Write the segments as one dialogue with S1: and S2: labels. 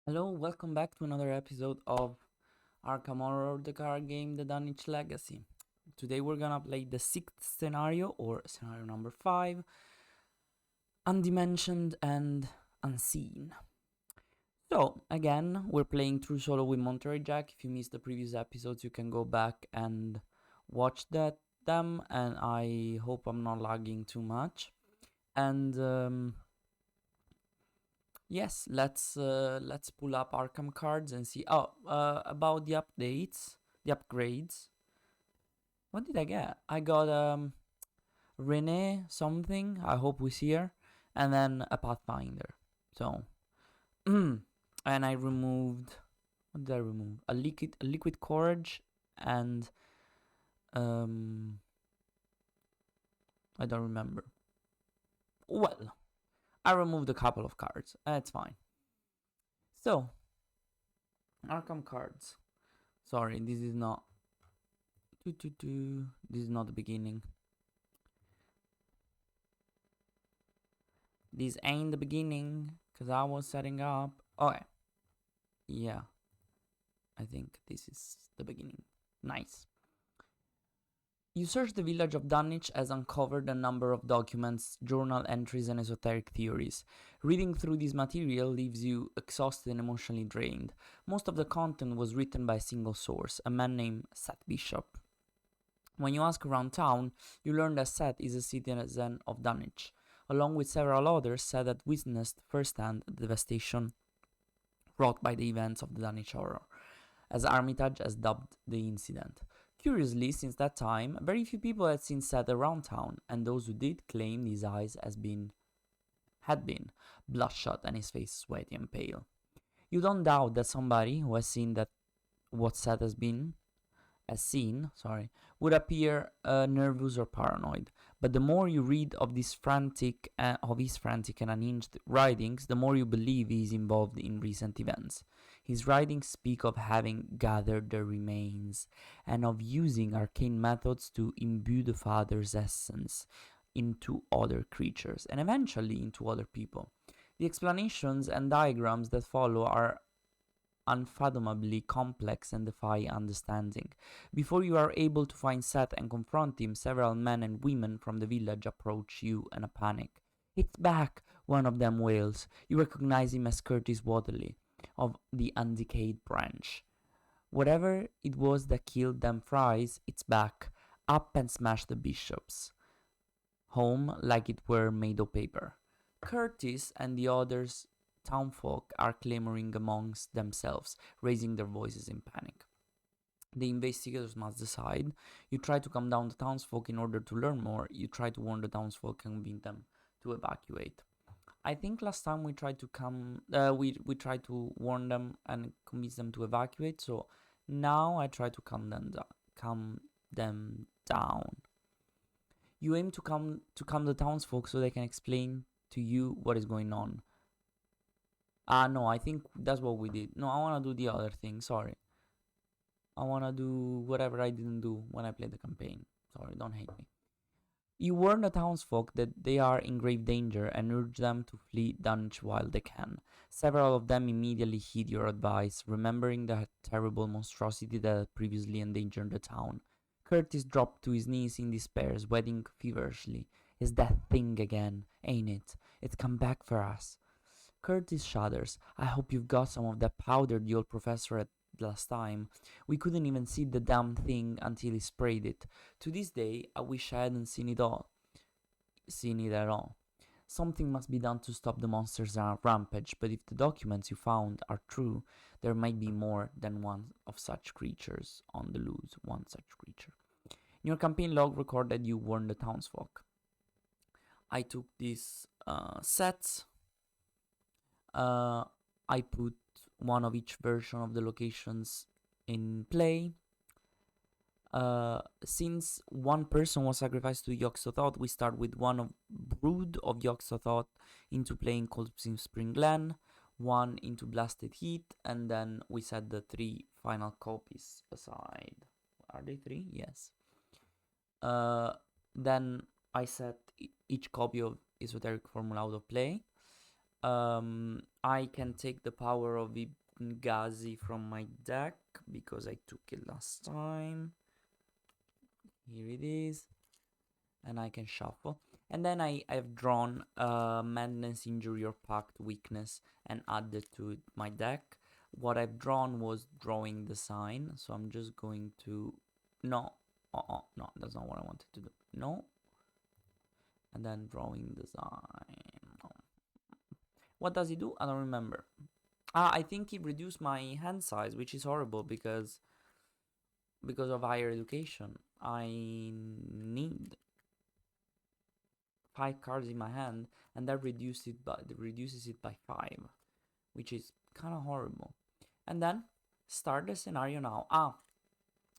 S1: Hello, welcome back to another episode of Arkham Horror, the card game, the Dunwich Legacy. Today we're gonna play the sixth scenario, or scenario number 5, Undimensioned and Unseen. So, again, we're playing through solo with Monterey Jack. If you missed the previous episodes, you can go back and watch them, and I hope I'm not lagging too much. And yes, let's pull up Arkham cards and see. About the updates, the upgrades. What did I get? I got Renee something. I hope we see her, and then a Pathfinder. So, and I removed. What did I remove? A liquid courage, and um, I don't remember. Well, I removed a couple of cards. That's fine. So, Arkham cards. Sorry, this is not. This is not the beginning. This ain't the beginning, because I was setting up. Okay. Yeah. I think this is the beginning. Nice. You search the village of Dunwich has uncovered a number of documents, journal entries, and esoteric theories. Reading through this material leaves you exhausted and emotionally drained. Most of the content was written by a single source, a man named Seth Bishop. When you ask around town, you learn that Seth is a citizen of Dunwich. Along with several others, Seth had witnessed firsthand the devastation wrought by the events of the Dunwich Horror, as Armitage has dubbed the incident. Curiously, since that time, very few people had seen Seth around town, and those who did claimed his eyes had been bloodshot and his face sweaty and pale. You don't doubt that somebody who has seen that what Seth as seen, would appear nervous or paranoid. But the more you read of his frantic and unhinged writings, the more you believe he is involved in recent events. His writings speak of having gathered the remains and of using arcane methods to imbue the Father's essence into other creatures and eventually into other people. The explanations and diagrams that follow are unfathomably complex and defy understanding. Before you are able to find Seth and confront him, several men and women from the village approach you in a panic. "It's back," one of them wails. You recognize him as Curtis Waterley of the Undecayed branch. Whatever it was that killed them fries, it's back. Up and smash the bishops home like it were made of paper. Curtis and the others townfolk are clamoring amongst themselves, raising their voices in panic. The investigators must decide. You try to calm down the townsfolk in order to learn more. You try to warn the townsfolk and convince them to evacuate. I think last time we tried to we tried to warn them and convince them to evacuate. So now I try to calm them down. You aim to calm the townsfolk so they can explain to you what is going on. No, I think that's what we did. No, I wanna do the other thing. Sorry, I wanna do whatever I didn't do when I played the campaign. Sorry, don't hate me. You warn the townsfolk that they are in grave danger and urge them to flee Dunwich while they can. Several of them immediately heed your advice, remembering the terrible monstrosity that had previously endangered the town. Curtis dropped to his knees in despair, sweating feverishly. "It's that thing again, ain't it? It's come back for us." Curtis shudders. "I hope you've got some of that powder the old professor had last time. We couldn't even see the damn thing until he sprayed it. To this day, I wish I hadn't seen it at all. Something must be done to stop the monster's rampage, but if the documents you found are true, there might be more than one of such creatures on the loose, one such creature." In your campaign log, record that you warned the townsfolk. I took these sets. I put one of each version of the locations in play. Since one person was sacrificed to Yogg-Sothoth, we start with one of Brood of Yogg-Sothoth into playing Cold Spring Glen, one into Blasted Heat, and then we set the 3 final copies aside. Are they 3? Yes. Then I set each copy of Esoteric Formula out of play. I can take the power of Ibn from my deck because I took it last time. Here it is. And I can shuffle. And then I've drawn Madness, Injury, or Pact, Weakness and added to my deck. What I've drawn was drawing the sign. So I'm just going to... No. No, that's not what I wanted to do. No. And then drawing the sign. No. What does he do? I don't remember. I think he reduced my hand size, which is horrible because of higher education. I need 5 cards in my hand, and that reduces it by 5, which is kind of horrible. And then start the scenario now.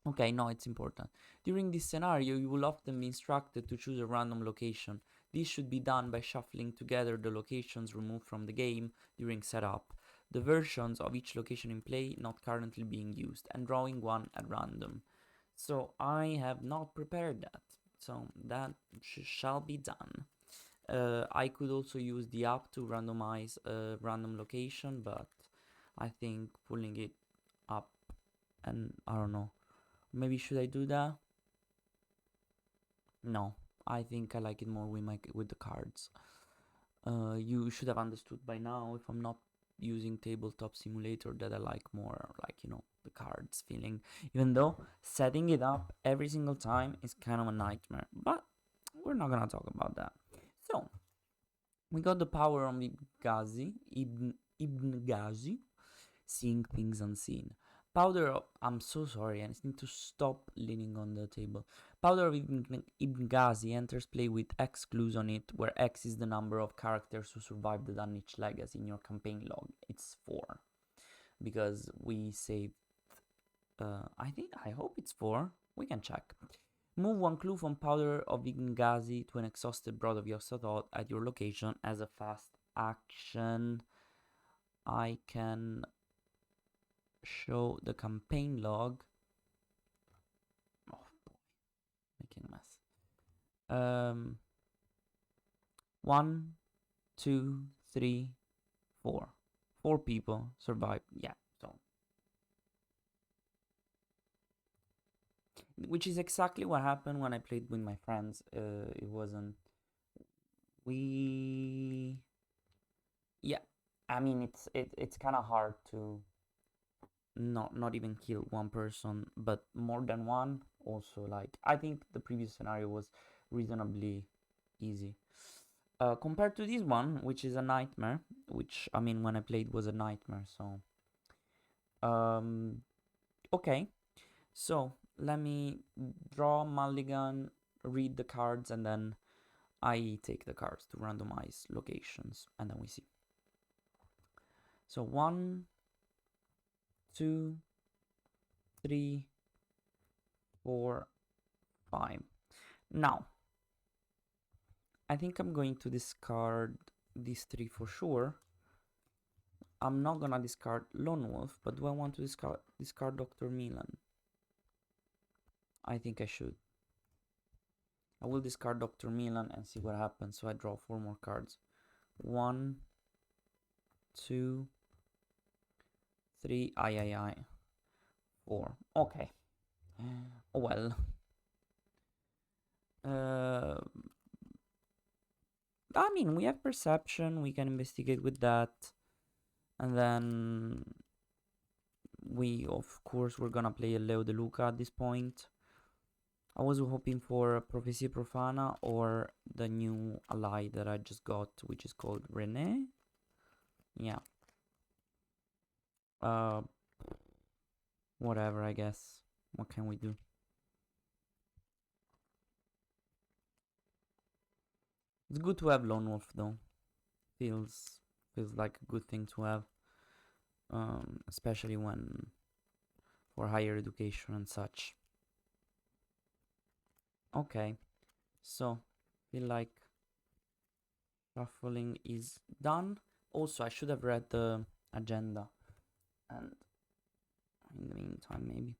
S1: Okay, no, it's important. During this scenario, you will often be instructed to choose a random location. This should be done by shuffling together the locations removed from the game during setup, the versions of each location in play not currently being used, and drawing one at random. So I have not prepared that, so that shall be done. I could also use the app to randomize a random location, but I think pulling it up, and I don't know, maybe should I do that? No, I think I like it more with the cards. You should have understood by now, if I'm not using Tabletop Simulator, that I like more, like, you know, the cards feeling, even though setting it up every single time is kind of a nightmare, but we're not gonna talk about that. So we got the power on Ibn Ghazi, seeing things unseen. Powder of, I'm so sorry, I need to stop leaning on the table. Powder of Ibn Ghazi enters play with X clues on it, where X is the number of characters who survived the Dunwich legacy in your campaign log. It's 4. Because we saved, I hope it's 4. We can check. Move 1 clue from Powder of Ibn Ghazi to an exhausted brood of Yossatot at your location as a fast action. I can show the campaign log. Oh boy, making a mess. 1, 2, 3, 4. 4 people survived. Yeah, so. Which is exactly what happened when I played with my friends. It wasn't... Yeah, I mean, it's kind of hard to not even kill one person, but more than one. Also, like, I think the previous scenario was reasonably easy compared to this one, which is a nightmare, which, I mean, when I played was a nightmare. So okay, so let me draw mulligan, read the cards, and then I take the cards to randomize locations, and then we see. So 1, 2, 3, 4, 5. Now, I think I'm going to discard these 3 for sure. I'm not gonna discard Lone Wolf, but do I want to discard Dr. Milan? I think I should. I will discard Dr. Milan and see what happens. So I draw 4 more cards. 1, 2, 3, 4. Okay. Oh well. I mean, we have perception, we can investigate with that. And then we, of course, we're gonna play a Leo De Luca at this point. I was hoping for Prophecy Profana or the new ally that I just got, which is called Rene. Yeah. Whatever, I guess. What can we do? It's good to have Lone Wolf, though. Feels like a good thing to have. Especially when for higher education and such. Okay, so feel like shuffling is done. Also, I should have read the agenda, and in the meantime, maybe.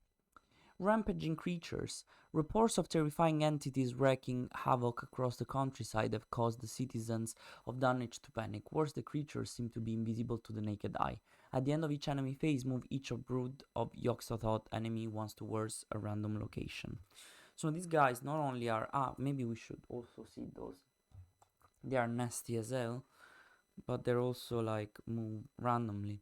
S1: Rampaging creatures. Reports of terrifying entities wreaking havoc across the countryside have caused the citizens of Dunwich to panic. Worse, the creatures seem to be invisible to the naked eye. At the end of each enemy phase, move each brood of Yogg-Sothoth enemy once towards a random location. So these guys not only are... maybe we should also see those. They are nasty as hell, but they're also like move randomly.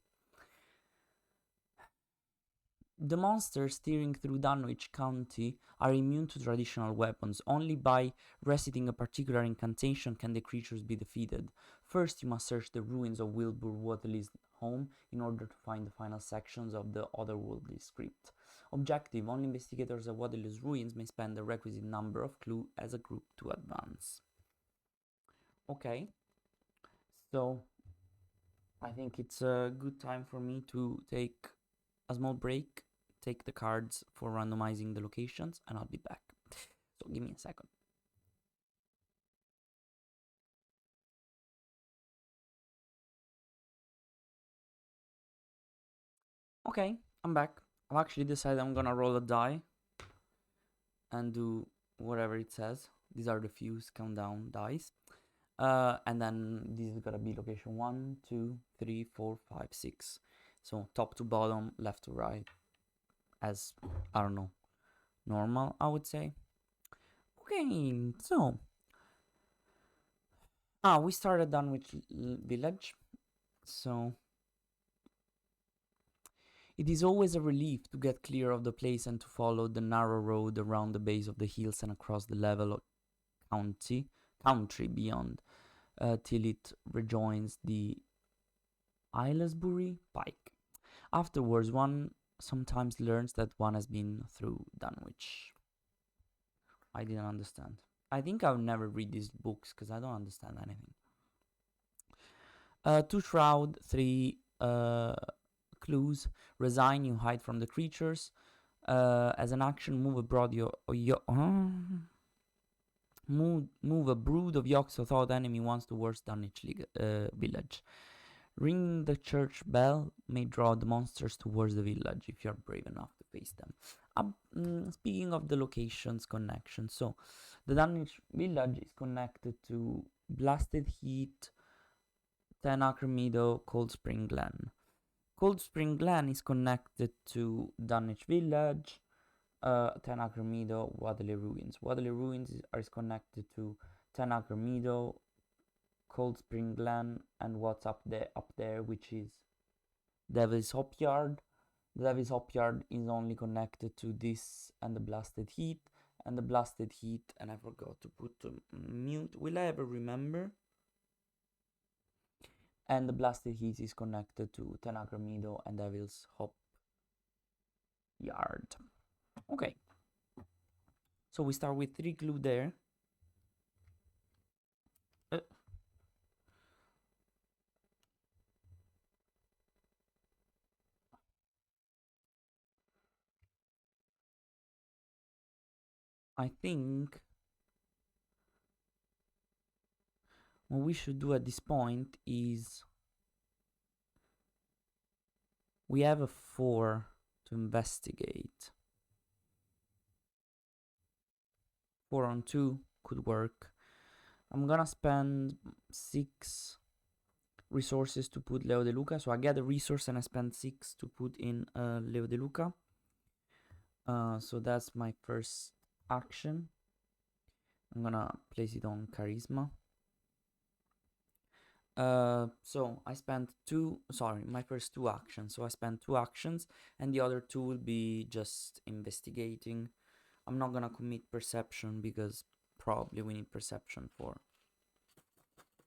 S1: The monsters steering through Dunwich County are immune to traditional weapons. Only by reciting a particular incantation can the creatures be defeated. First, you must search the ruins of Wilbur Whately's home in order to find the final sections of the otherworldly script. Objective: only investigators of Whately's ruins may spend the requisite number of clues as a group to advance. Okay, so I think it's a good time for me to take a small break, take the cards for randomizing the locations, and I'll be back. So give me a second. Okay, I'm back. I've actually decided I'm gonna roll a die and do whatever it says. These are the fuse countdown dice. And then this is gonna be location 1, 2, 3, 4, 5, 6. So top to bottom, left to right, as I don't know, normal, I would say. Okay, so we started Dunwich Village. So it is always a relief to get clear of the place and to follow the narrow road around the base of the hills and across the level country beyond, till it rejoins the Aylesbury Pike. Afterwards, one sometimes learns that one has been through Dunwich. I didn't understand. I think I'll never read these books because I don't understand anything. 2 shroud, 3 clues. Resign, you hide from the creatures. As an action, move abroad move a brood of Yogg-Sothoth enemy once towards Dunwich village. Ring the church bell may draw the monsters towards the village if you're brave enough to face them. Speaking of the locations connection, so the Dunwich village is connected to Blasted Heath, 10 Acre Meadow, Cold Spring Glen. Cold Spring Glen is connected to Dunwich village, 10 Acre Meadow, Whately Ruins. Whately Ruins is connected to 10 Acre Meadow, Cold Spring Glen, and what's up there, which is Devil's Hopyard. The Devil's Hopyard is only connected to this and the Blasted Heath, and the Blasted Heath, and I forgot to put mute. Will I ever remember? And the Blasted Heath is connected to 10 Acre Meadow and Devil's Hop Yard. Okay. So we start with 3 clue there. I think what we should do at this point is we have a 4 to investigate. 4 on 2 could work. I'm gonna spend 6 resources to put Leo De Luca. So I get a resource and I spend 6 to put in Leo De Luca. So that's my first action. I'm gonna place it on Charisma. So I spent my first 2 actions. So I spent 2 actions, and the other 2 will be just investigating. I'm not gonna commit perception because probably we need perception for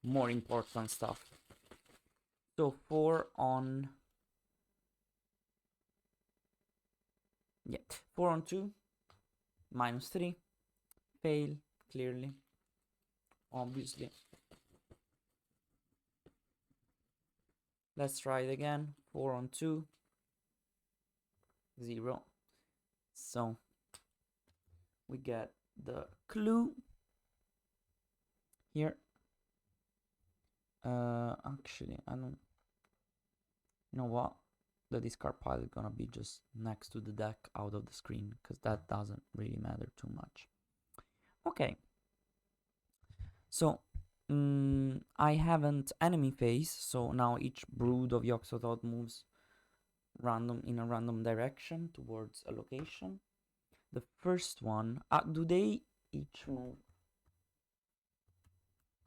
S1: more important stuff. So 4 on 2, -3, fail clearly, obviously. Let's try it again. 4 on 2, 0. So we get the clue here. Actually, I don't know what. the discard pile is gonna be just next to the deck out of the screen, because that doesn't really matter too much. Okay. So, I haven't enemy phase, so now each brood of Yogg-Sothoth moves in a random direction towards a location. The first one, do they each move?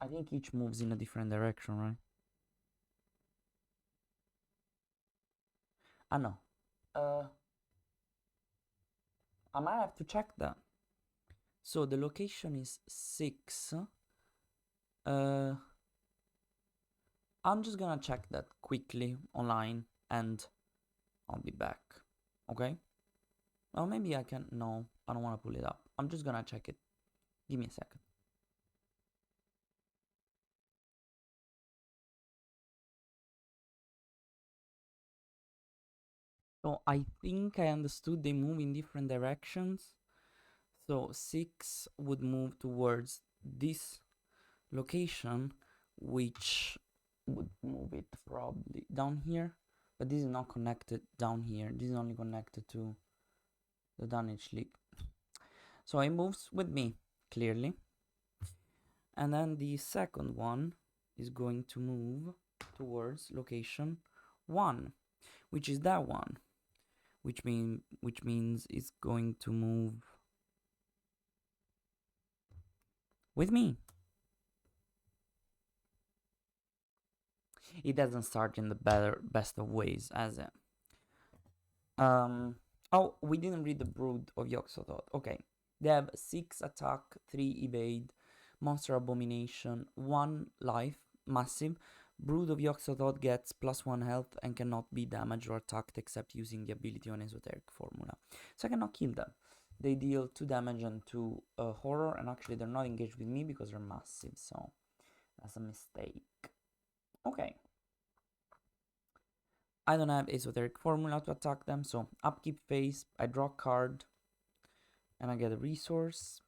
S1: I think each moves in a different direction, right? No. I might have to check that. So the location is 6. I'm just gonna check that quickly online and I'll be back. Okay? Well, maybe I can. No, I don't want to pull it up. I'm just gonna check it. Give me a second. So I think I understood they move in different directions. So 6 would move towards this location, which would move it probably down here. But this is not connected down here. This is only connected to the Dunwich League. So it moves with me, clearly. And then the second one is going to move towards location 1, which is that one. Which means it's going to move with me. It doesn't start in the best of ways, as it. Oh, we didn't read the brood of Yogg-Sothoth. Okay, they have 6 attack, 3 evade, monster abomination, 1 life, massive. Brood of Yogg-Sothoth gets +1 health and cannot be damaged or attacked except using the ability on esoteric formula. So I cannot kill them. They deal 2 damage and 2 horror, and actually they're not engaged with me because they're massive, so that's a mistake. Okay. I don't have esoteric formula to attack them, so upkeep phase, I draw a card, and I get a resource.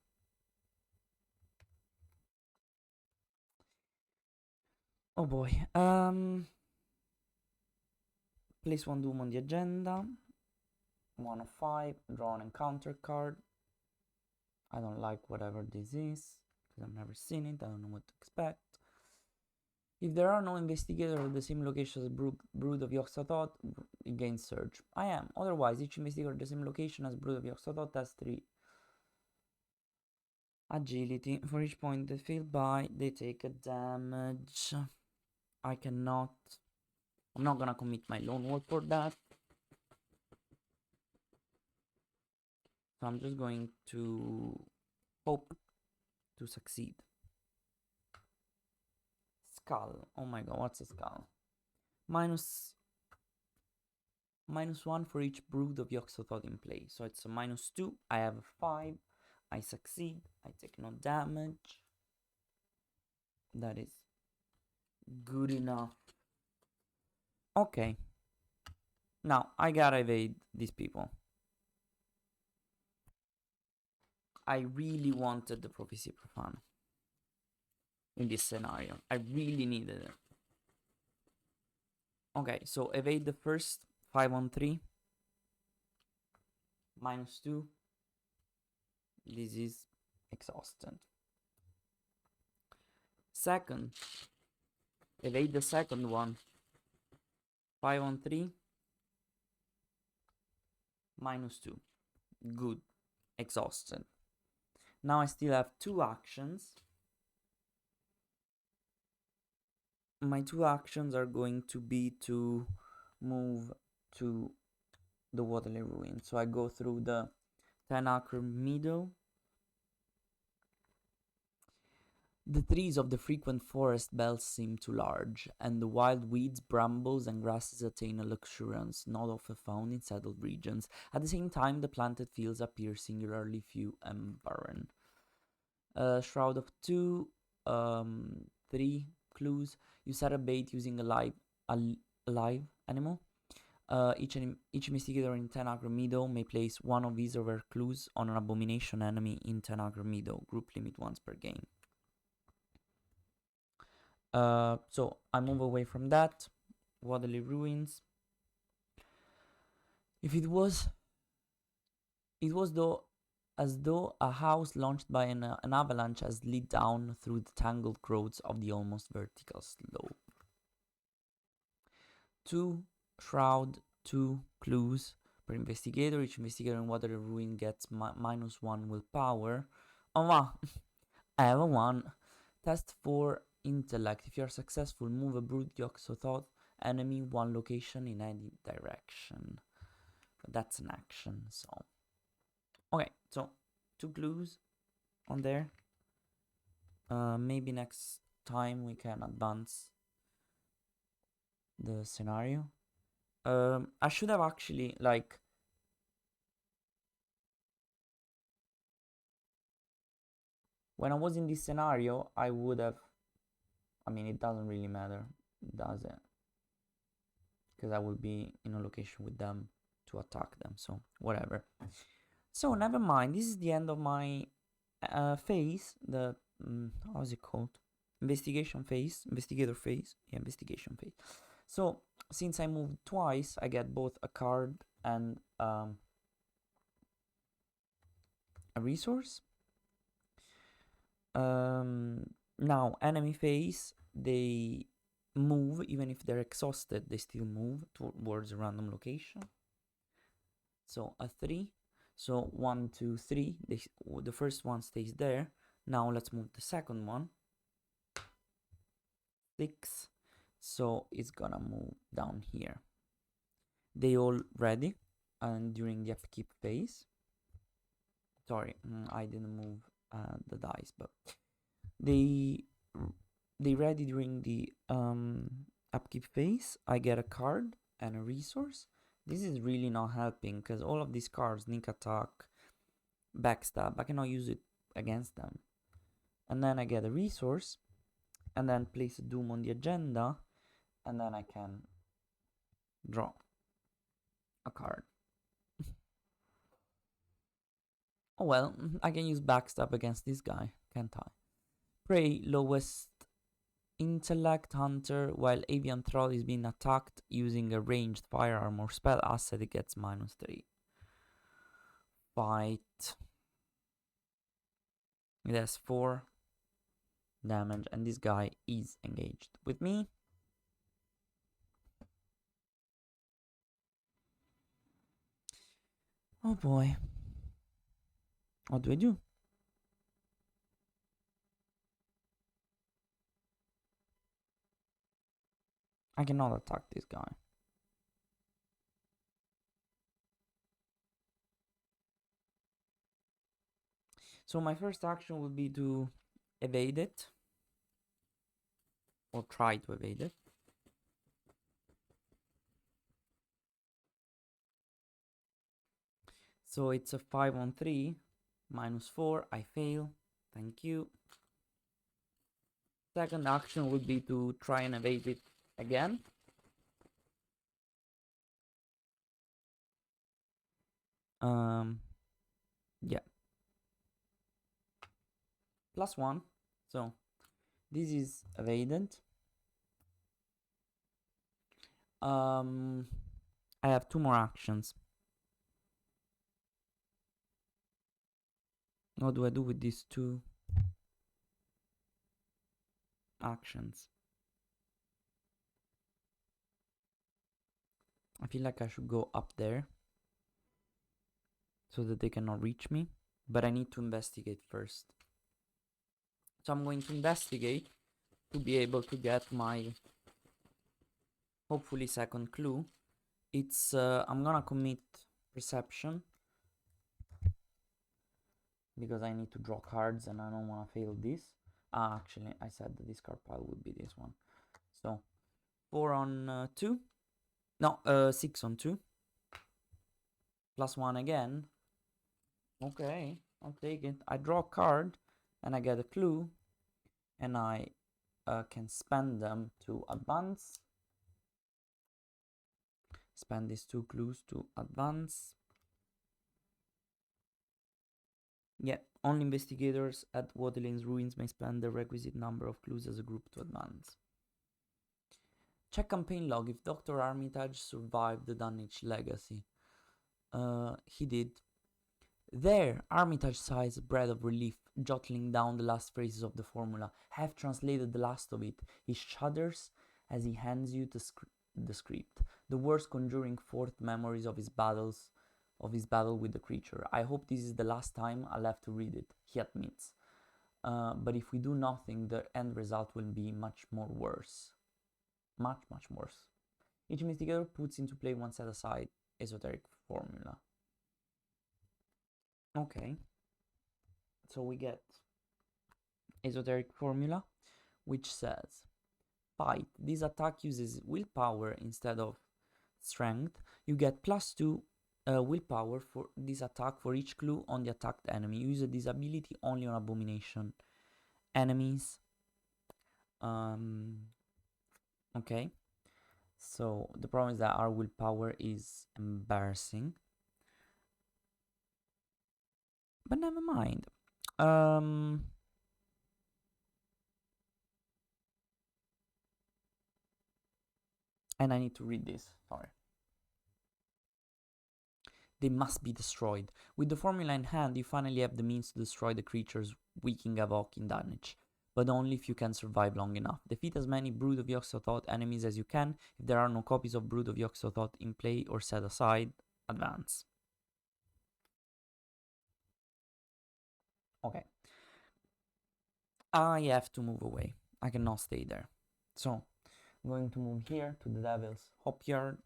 S1: Oh boy. Place 1 Doom on the agenda. 1 of 5, draw an encounter card. I don't like whatever this is, because I've never seen it, I don't know what to expect. If there are no investigators of the same location as Brood of Yogg-Sothoth, it gains Surge. I am. Otherwise, each investigator at the same location as Brood of Yogg-Sothoth has 3 agility. For each point they fail by, they take a damage. I'm not gonna commit my lone wolf for that. So I'm just going to hope to succeed. Skull. Oh my god, what's a skull? -1 for each brood of Yogg-Sothoth in play. So it's a -2. I have a 5. I succeed. I take no damage. That is good enough. Okay. Now I gotta evade these people. I really wanted the Prophecy Profana in this scenario. I really needed it. Okay, so evade the first 5 on 3. -2. This is exhausted. Second, evade the second one. 5 on 3. -2. Good. Exhausted. Now I still have 2 actions. My 2 actions are going to be to move to the Waterley Ruin. So I go through the 10-acre meadow. The trees of the frequent forest belts seem too large, and the wild weeds, brambles, and grasses attain a luxuriance not often found in settled regions. At the same time, the planted fields appear singularly few and barren. Shroud of 2, 3 clues. You set a bait using a live animal. Each investigator in 10-acre meadow may place 1 of these or her clues on an abomination enemy in 10-acre meadow. Group limit once per game. So I move away from that. Waterley Ruins. If it was though as though a house launched by an avalanche has slid down through the tangled growths of the almost vertical slope. 2 shroud, 2 clues per investigator. Each investigator in water ruin gets -1 willpower. Oh wow, I have a 1. Test for intellect. If you are successful, move a brute yokes of thought enemy 1 location in any direction. That's an action, so. Okay, so 2 clues on there. Maybe next time we can advance the scenario. I should have actually, like, when I was in this scenario, I would have, I mean, it doesn't really matter, does it? Because I will be in a location with them to attack them, so whatever. So never mind, this is the end of my phase, the, how is it called? Investigator phase. Yeah, investigation phase. So since I moved twice, I get both a card and a resource. Now enemy phase, they move even if they're exhausted, they still move towards a random location. So a 3. So 1, 2, 3. The first one stays there. Now let's move the second one. 6. So it's gonna move down here. They all ready, and during the upkeep phase. Sorry, I didn't move the dice, but they ready during the upkeep phase. I get a card and a resource. This is really not helping because all of these cards, sneak attack, backstab, I cannot use it against them. And then I get a resource, and then place a doom on the agenda, and then I can draw a card. Oh well, I can use backstab against this guy, can't I? Prey, lowest intellect hunter. While avian thrall is being attacked using a ranged firearm or spell asset, it gets -3. Fight. It has 4 damage, and this guy is engaged with me. Oh boy. What do I do? I cannot attack this guy. So my first action would be to evade it. Or try to evade it. So it's a 5 on 3. -4. I fail. Thank you. Second action would be to try and evade it again. Yeah. +1. So this is evaded. I have 2 more actions. What do I do with these 2 actions? I feel like I should go up there so that they cannot reach me, but I need to investigate first. So I'm going to investigate to be able to get my hopefully second clue. It's I'm gonna commit perception because I need to draw cards and I don't want to fail this. Actually, I said the discard pile would be this one. So 4 on 2. No, 6 on 2. +1 again. Okay, I'll take it. I draw a card and I get a clue, and I can spend them to advance. Spend these 2 clues to advance. Yeah, only investigators at Waterling's ruins may spend the requisite number of clues as a group to advance. Check campaign log if Dr. Armitage survived the Dunwich legacy. He did. There, Armitage sighs a breath of relief, jotting down the last phrases of the formula. Have translated the last of it. He shudders as he hands you the script. The words conjuring forth memories of his battle with the creature. I hope this is the last time I'll have to read it, he admits. But if we do nothing, the end result will be much worse. Much worse. Each investigator puts into play one set aside esoteric formula. Okay. So we get esoteric formula, which says, fight. This attack uses willpower instead of strength. You get +2 willpower for this attack for each clue on the attacked enemy. You use this ability only on abomination enemies. Okay. So the problem is that our willpower is embarrassing. But never mind. And I need to read this. Sorry. They must be destroyed. With the formula in hand, you finally have the means to destroy the creatures wreaking havoc in Dunwich. But only if you can survive long enough. Defeat as many Brood of Yogg-Sothoth enemies as you can. If there are no copies of Brood of Yogg-Sothoth in play or set aside, advance. Okay. I have to move away. I cannot stay there. So, I'm going to move here to the Devil's Hopyard.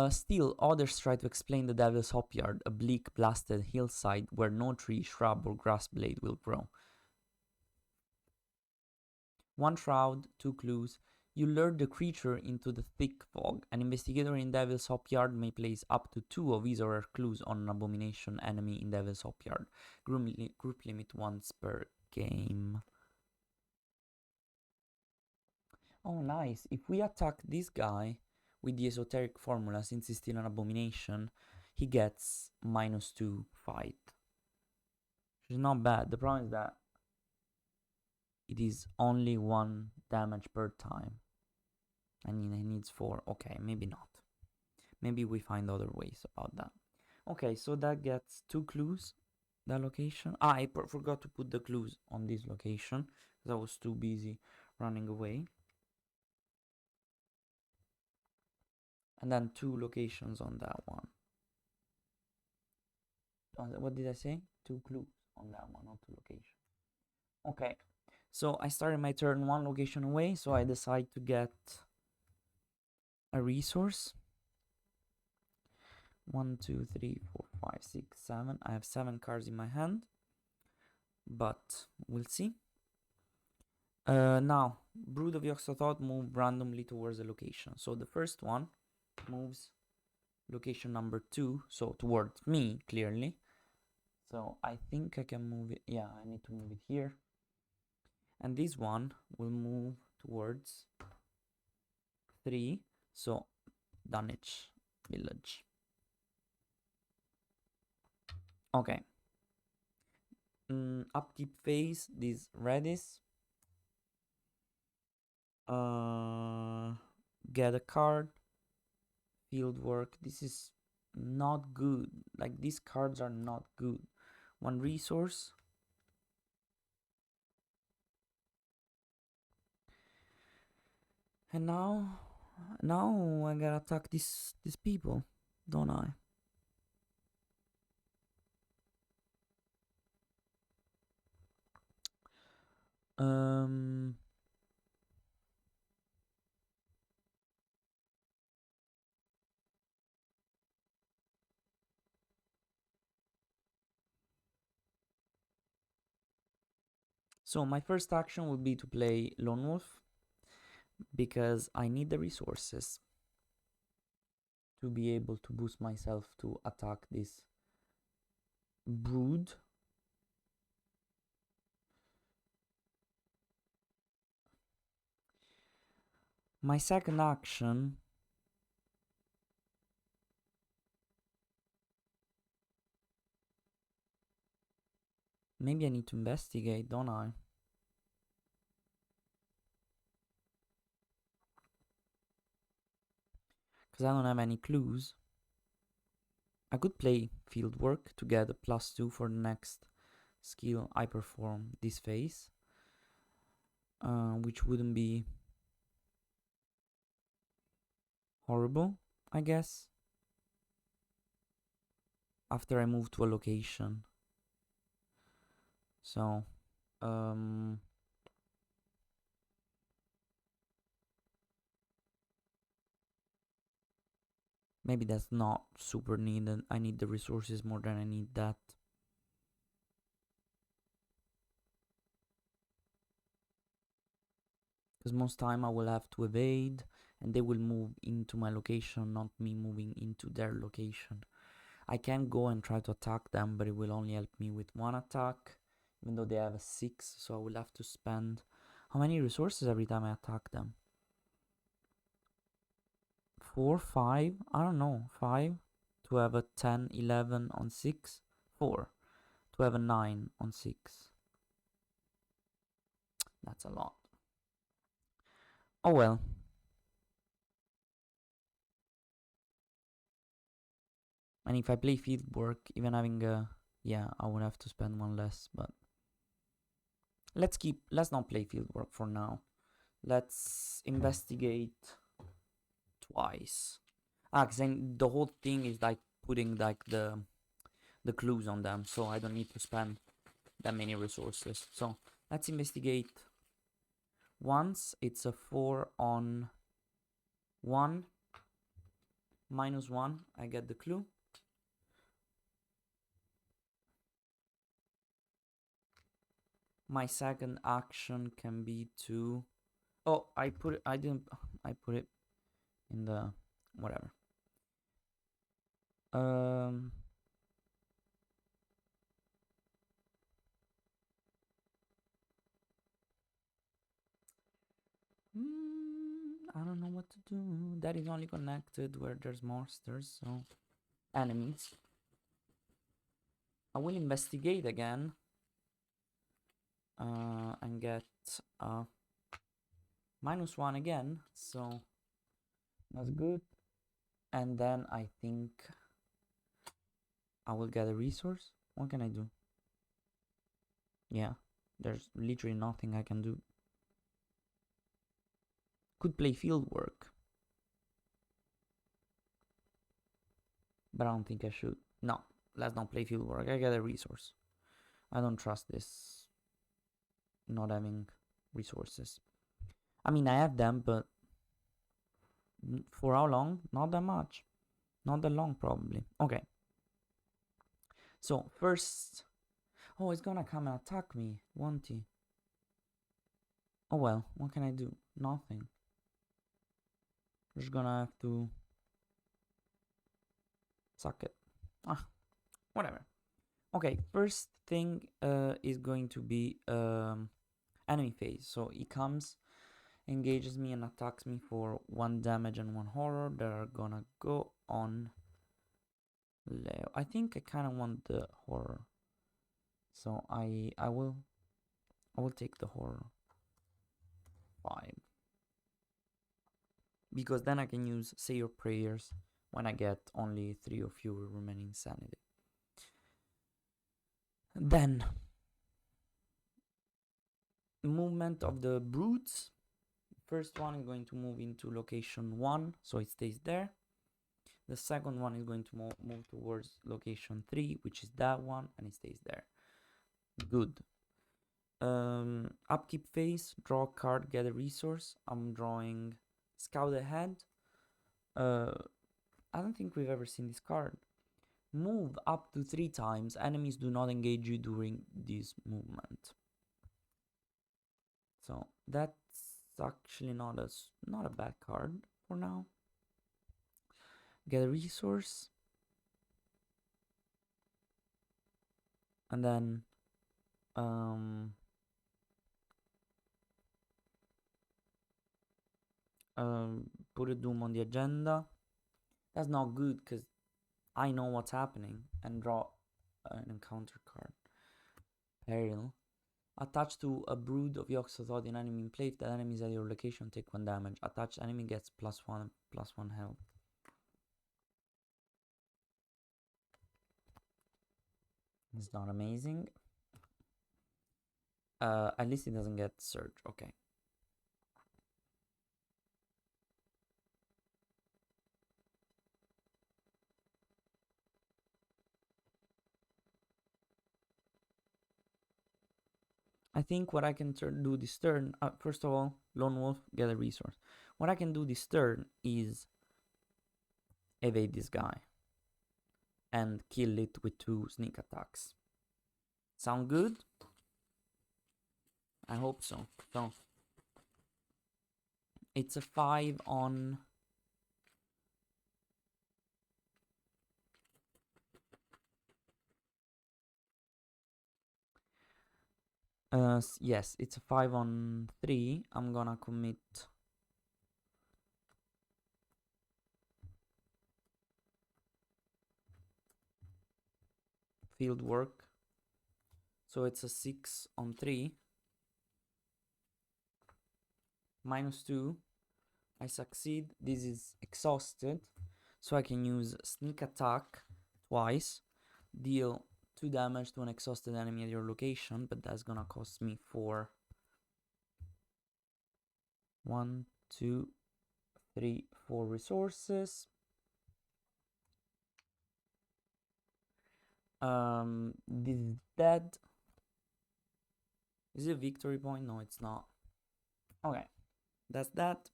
S1: Still, others try to explain the Devil's Hopyard, a bleak, blasted hillside where no tree, shrub, or grass blade will grow. One shroud, 2 clues. You lure the creature into the thick fog. An investigator in Devil's Hopyard may place up to 2 of his or her clues on an abomination enemy in Devil's Hopyard. Group limit once per game. Oh, nice. If we attack this guy with the esoteric formula, since he's still an abomination, he gets -2 fight. Which is not bad. The problem is that it is only 1 damage per time. I mean, he needs 4. Okay, maybe not. Maybe we find other ways about that. Okay, so that gets 2 clues. That location. I forgot to put the clues on this location because I was too busy running away. And then 2 locations on that one. What did I say? 2 clues on that one, not 2 locations. Okay, so I started my turn 1 location away, so I decide to get a resource. 1, 2, 3, 4, 5, 6, 7. I have 7 cards in my hand, but we'll see. Now, Brood of Yogg-Sothoth move randomly towards a location. So the first one moves location number 2, so towards me, clearly. So I think I can move it. Yeah, I need to move it here. And this one will move towards 3, so Dunwich village. Okay. Upkeep phase, this Redis. Get a card. Field work. This is not good. Like, these cards are not good. 1 resource. And now I gotta attack these people, don't I? So my first action would be to play Lone Wolf because I need the resources to be able to boost myself to attack this Brood. My second action maybe I need to investigate, don't I? because I don't have any clues. I could play field work to get a +2 for the next skill I perform this phase, which wouldn't be horrible, I guess, after I move to a location. So, maybe that's not super needed. I need the resources more than I need that. Because most time I will have to evade and they will move into my location, not me moving into their location. I can go and try to attack them, but it will only help me with one attack, even though they have a 6, so I will have to spend how many resources every time I attack them? 4, 5, I don't know, 5 to have a 10, 11 on 6, 4 to have a 9 on 6. That's a lot. Oh well. And if I play field work, even having a, yeah, I would have to spend one less, but let's not play field work for now. Let's investigate twice. Cause then the whole thing is like putting like the clues on them, so I don't need to spend that many resources. So let's investigate once. It's a 4 on 1 -1. I get the clue. My second action can be to, oh, I put it in the whatever. I don't know what to do. That is only connected where there's monsters, so enemies. I will investigate again and get -1 again, so that's good. And then I think I will get a resource. What can I do? Yeah, there's literally nothing I can do. Could play field work, but I don't think I should. No, let's not play field work. I get a resource. I don't trust this not having resources. I mean, I have them, but for how long? Not that much. Not that long, probably. Okay. So, first... Oh, it's gonna come and attack me, won't he? Oh well, what can I do? Nothing. Just gonna have to... suck it. Whatever. Okay, first thing is going to be enemy phase. So he comes, engages me and attacks me for 1 damage and 1 horror. They're gonna go on Leo. I think I kind of want the horror, so I will take the horror 5, because then I can use Say Your Prayers when I get only 3 or fewer remaining sanity. Then movement of the brutes. First one is going to move into location 1, so it stays there. The second one is going to move towards location 3, which is that one, and it stays there. Good. Upkeep phase, draw a card, get a resource. I'm drawing Scout Ahead. I don't think we've ever seen this card. Move up to 3 times. Enemies do not engage you during this movement. So that's actually not a bad card for now. Get a resource, and then put a doom on the agenda. That's not good because I know what's happening, and draw an encounter card. Peril. Attach to a brood of Yogg-Sothoth in enemy in play. If that enemy is at your location, take 1 damage. Attached enemy gets +1 health. It's not amazing. At least it doesn't get surge. Okay. I think what I can do this turn, first of all, Lone Wolf, get a resource. What I can do this turn is evade this guy and kill it with 2 sneak attacks. Sound good? I hope so. So, it's a 5 on... yes, it's a 5 on 3. I'm gonna commit... field work. So it's a 6 on 3. -2. I succeed. This is exhausted. So I can use sneak attack twice. Deal 2 damage to an exhausted enemy at your location. But that's gonna cost me 4. 1, 2, 3, 4 resources. This is dead. Is it a victory point? No, it's not. Okay, that's that.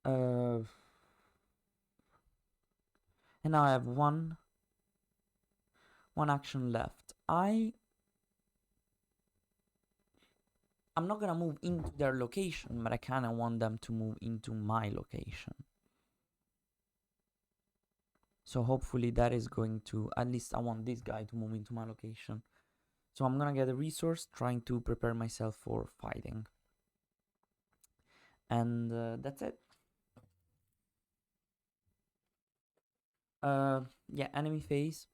S1: And now I have one action left. I'm not gonna move into their location, but I kind of want them to move into my location. So hopefully that is going to, at least I want this guy to move into my location. So I'm gonna get a resource, trying to prepare myself for fighting. And that's it. Yeah, enemy phase.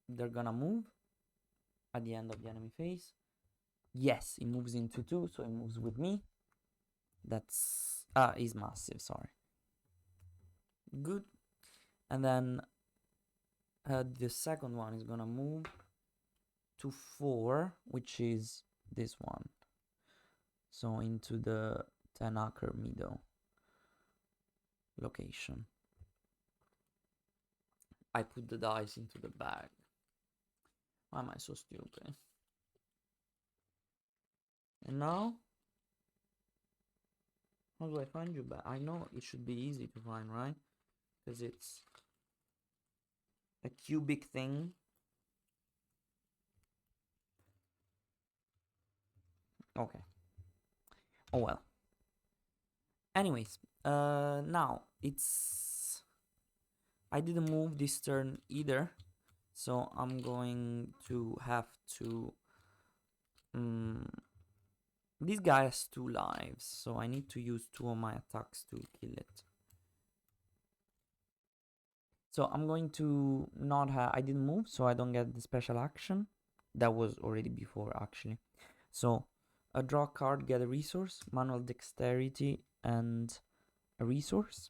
S1: They're gonna move at the end of the enemy phase. Yes, it moves into 2, so it moves with me. That's is massive, sorry. Good. And then the second one is gonna move to 4, which is this one. So into the 10-acre meadow location. I put the dice into the bag. Why am I so stupid? And now, how do I find you back? I know it should be easy to find, right? Because it's a cubic thing. Okay. Oh well. Anyways, now it's... I didn't move this turn either, so I'm going to have to... this guy has 2 lives, so I need to use 2 of my attacks to kill it. So I'm going to not have... I didn't move, so I don't get the special action. That was already before, actually. So, a draw card, get a resource, manual dexterity, and a resource.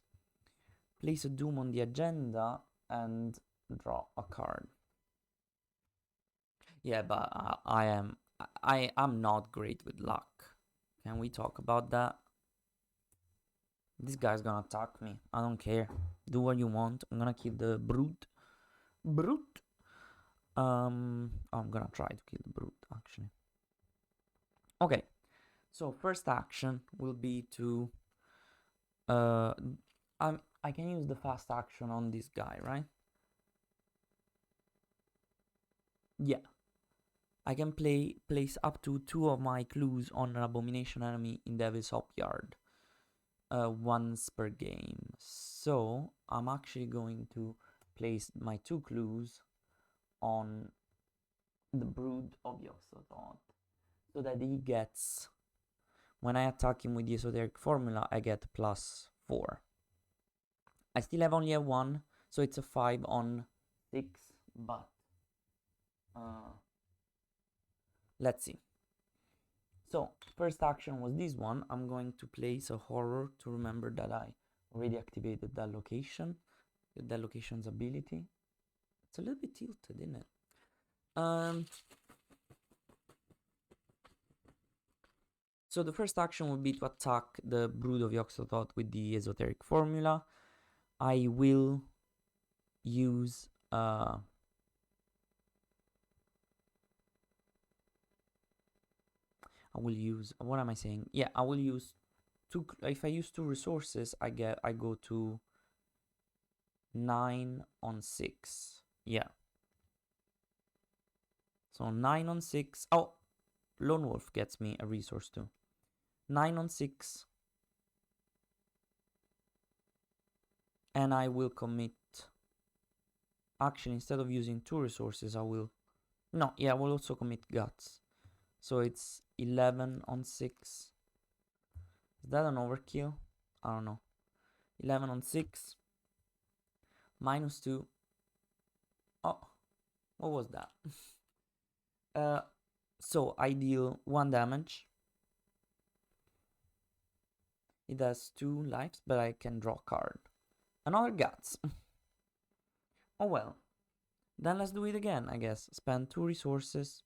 S1: Place a doom on the agenda, and draw a card. Yeah, but I'm not great with luck. Can we talk about that? This guy's gonna attack me. I don't care. Do what you want. I'm gonna kill the brute. I'm gonna try to kill the brute, actually. Okay. So first action will be to I can use the fast action on this guy, right? Yeah. I can place up to 2 of my clues on an abomination enemy in Devil's Hop Yard. Once per game. So I'm actually going to place my 2 clues on the Brood of Yogg-Sothoth, so that he gets, when I attack him with the esoteric formula, I get +4. I still have only a 1, so it's a 5 on 6, but let's see. So first action was this one. I'm going to place a horror to remember that I already activated that location, that location's ability. It's a little bit tilted, isn't it? So the first action would be to attack the Brood of Yogg-Sothoth with the Esoteric Formula. I will use what am I saying? Yeah, I will use two. If I use 2 resources, I go to 9 on 6. Yeah. So 9 on 6. Oh, Lone Wolf gets me a resource too. 9 on 6. And I will commit. Actually, instead of using 2 resources, I will. No, yeah, I will also commit Guts. So it's 11 on 6. Is that an overkill? I don't know. 11 on 6. -2. Oh, what was that? So I deal 1 damage. It has 2 lives, but I can draw a card. Another Guts. Oh well. Then let's do it again, I guess. Spend 2 resources.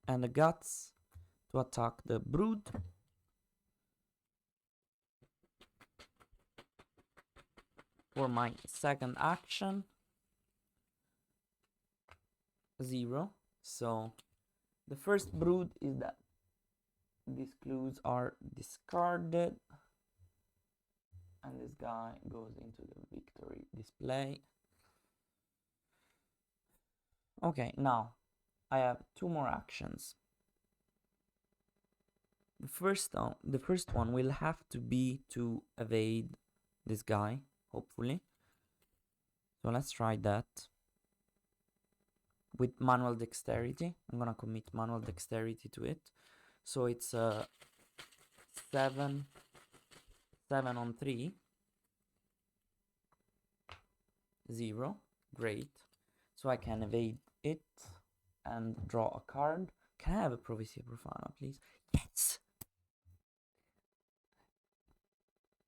S1: And the Guts to attack the Brood. For my second action. 0. So the first Brood is that these clues are discarded. And this guy goes into the victory display. Okay, now I have 2 more actions. The first one will have to be to evade this guy, hopefully. So let's try that. With manual dexterity. I'm gonna commit manual dexterity to it. So it's 7 on 3. 0. Great. So I can evade it and draw a card. Can I have a Provincia Profana, please? Yes!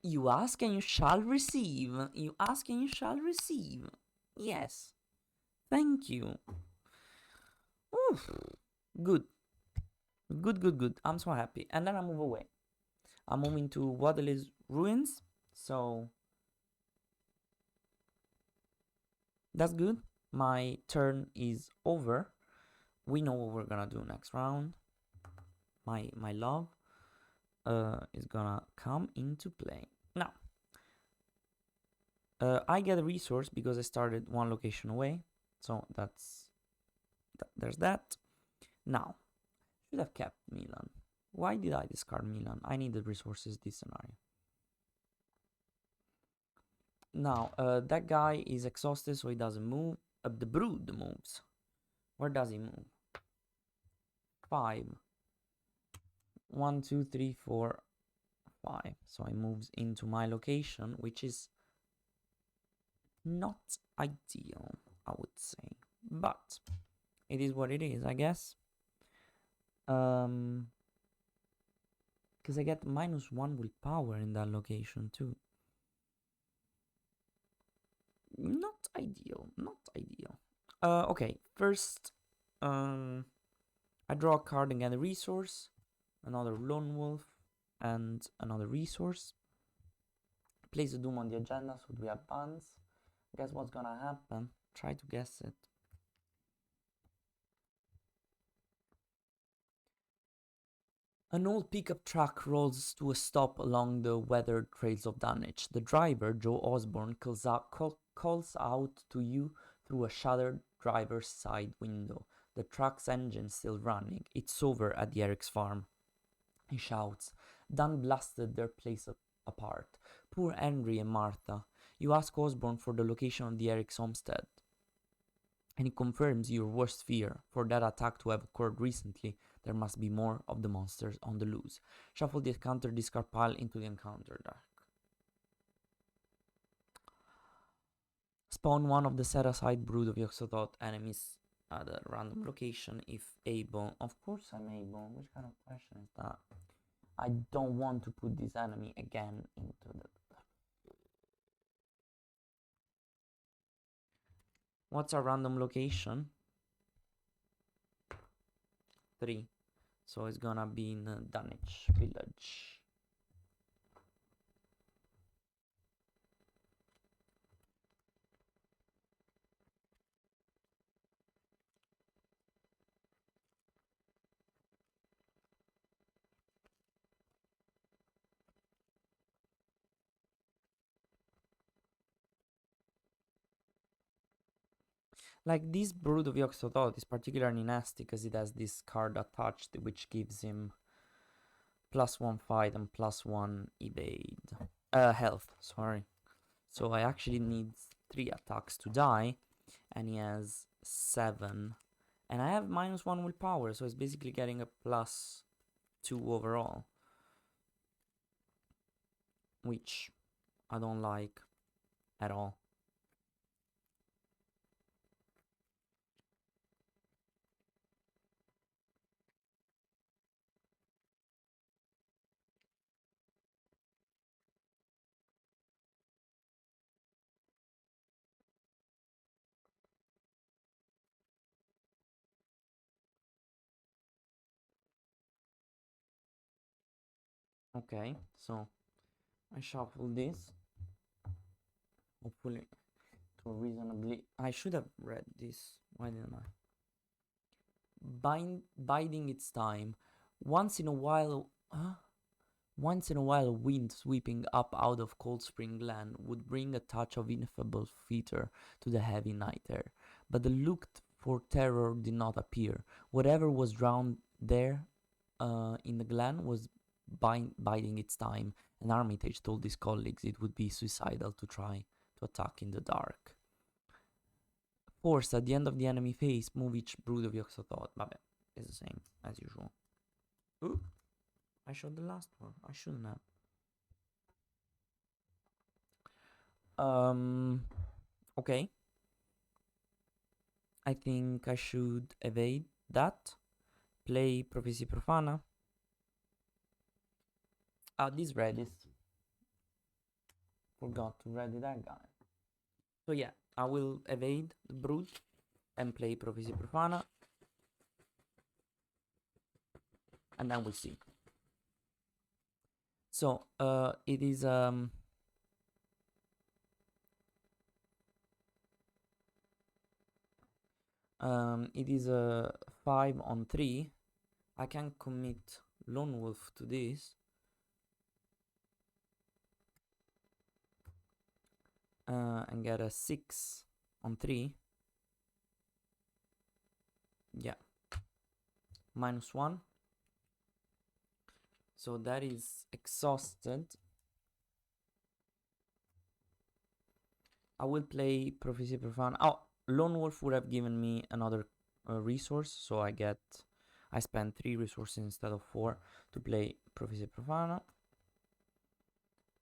S1: You ask and you shall receive. You ask and you shall receive. Yes. Thank you. Oof. Good. Good. I'm so happy. And then I move away. I'm moving to Waddely's Ruins. So that's good. My turn is over. We know what we're gonna do next round. My love is gonna come into play. Now, I get a resource because I started 1 location away. So there's that. Now, should have kept Milan. Why did I discard Milan? I needed resources this scenario. Now, that guy is exhausted, so he doesn't move. The Brood moves. Where does he move? 5. 1, 2, 3, 4, 5. So he moves into my location, which is not ideal, I would say. But it is what it is, I guess. Because I get -1 willpower in that location too. Not ideal. Okay, first, I draw a card and get a resource, another Lone Wolf, and another resource. Place a Doom on the agenda so we advance. Guess what's gonna happen? Try to guess it. An old pickup truck rolls to a stop along the weathered trails of Dunwich. The driver, Joe Osborne, calls out to you through a shuttered driver's side window. The truck's engine still running. It's over at the Eric's farm. He shouts. Dan blasted their place apart. Poor Henry and Martha. You ask Osborne for the location of the Eric's homestead, and he confirms your worst fear. For that attack to have occurred recently, there must be more of the monsters on the loose. Shuffle the encounter discard pile into the encounter deck. Spawn 1 of the set-aside Brood of Yogg-Sothoth enemies at a random location if able. Of course I'm able. Which kind of question is that? I don't want to put this enemy again into the... What's our random location? 3. So it's gonna be in Dunwich village. Like, this Brood of Yogg-Sothoth is particularly nasty because it has this card attached which gives him +1 fight and +1 evade. Health, sorry. So I actually need 3 attacks to die, and he has 7. And I have -1 willpower, so it's basically getting a +2 overall. Which I don't like at all. Okay, so I shuffle this. Hopefully to reasonably... I should have read this. Why didn't I? Biding its time. Once in a while... Once in a while, wind sweeping up out of Cold Spring Glen would bring a touch of ineffable fetor to the heavy night air. But the looked for terror did not appear. Whatever was drowned there in the glen was biding its time, and Armitage told his colleagues it would be suicidal to try to attack in the dark. Force at the end of the enemy phase, move each Brood of Yogg-Sothoth. Vabbè, it's the same as usual. Ooh, I showed the last one. I shouldn't have. Okay. I think I should evade that. Play Prophecy Profana. This Redis. Forgot to ready that guy. So yeah, I will evade the Brood and play Prophecy Profana. And then we'll see. So, it is it is a 5 on 3. I can commit Lone Wolf to this. And get a 6 on 3. Yeah. -1. So that is exhausted. I will play Prophecy Profana. Oh, Lone Wolf would have given me another resource, so I spent 3 resources instead of 4 to play Prophecy Profana.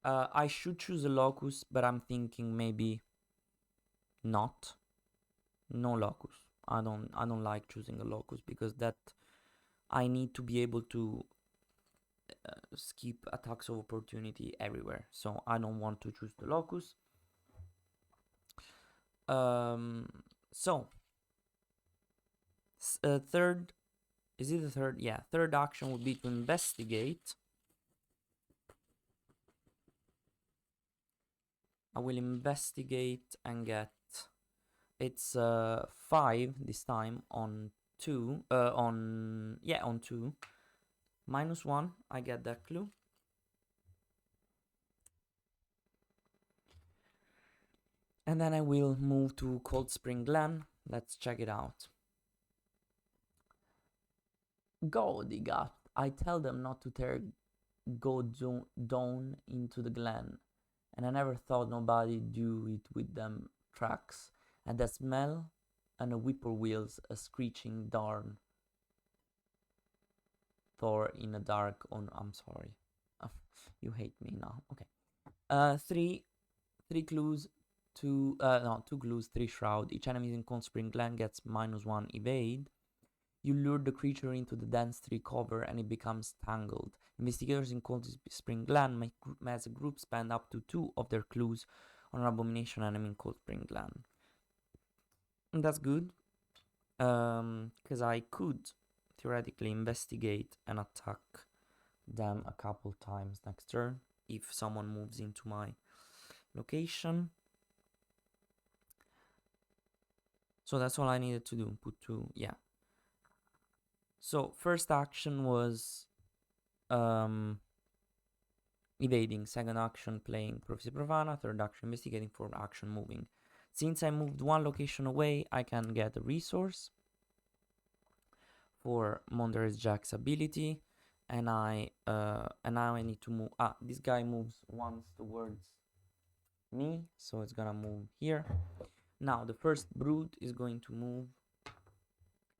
S1: I should choose a Locus, but I'm thinking maybe not. No Locus. I don't like choosing a Locus because that I need to be able to skip attacks of opportunity everywhere. So I don't want to choose the Locus. So third, is it the third? Yeah, third action would be to investigate. I will investigate and get, it's 5 this time on 2, on 2. -1, I get that clue. And then I will move to Cold Spring Glen. Let's check it out. Go, Diga. I tell them not to go down into the glen. And I never thought nobody do it with them tracks. And the smell and a whippoorwill's a screeching darn. Thor in a dark on... I'm sorry. You hate me now. Okay. 3 clues. 2 clues, 3 shroud. Each enemy in Cold Spring Glen gets -1 evade. You lure the creature into the dense tree cover and it becomes tangled. Investigators in Cold Spring Glen may as a group spend up to 2 of their clues on an abomination enemy in Cold Spring Glen. That's good. Because I could theoretically investigate and attack them a couple times next turn if someone moves into my location. So that's all I needed to do. Put 2, yeah. So first action was evading. Second action playing Prophecy Profana. Third action investigating. Fourth action moving. Since I moved one location away, I can get a resource for Monder's Jack's ability, and now I need to move. This guy moves once towards me, so it's gonna move here. Now the first brood is going to move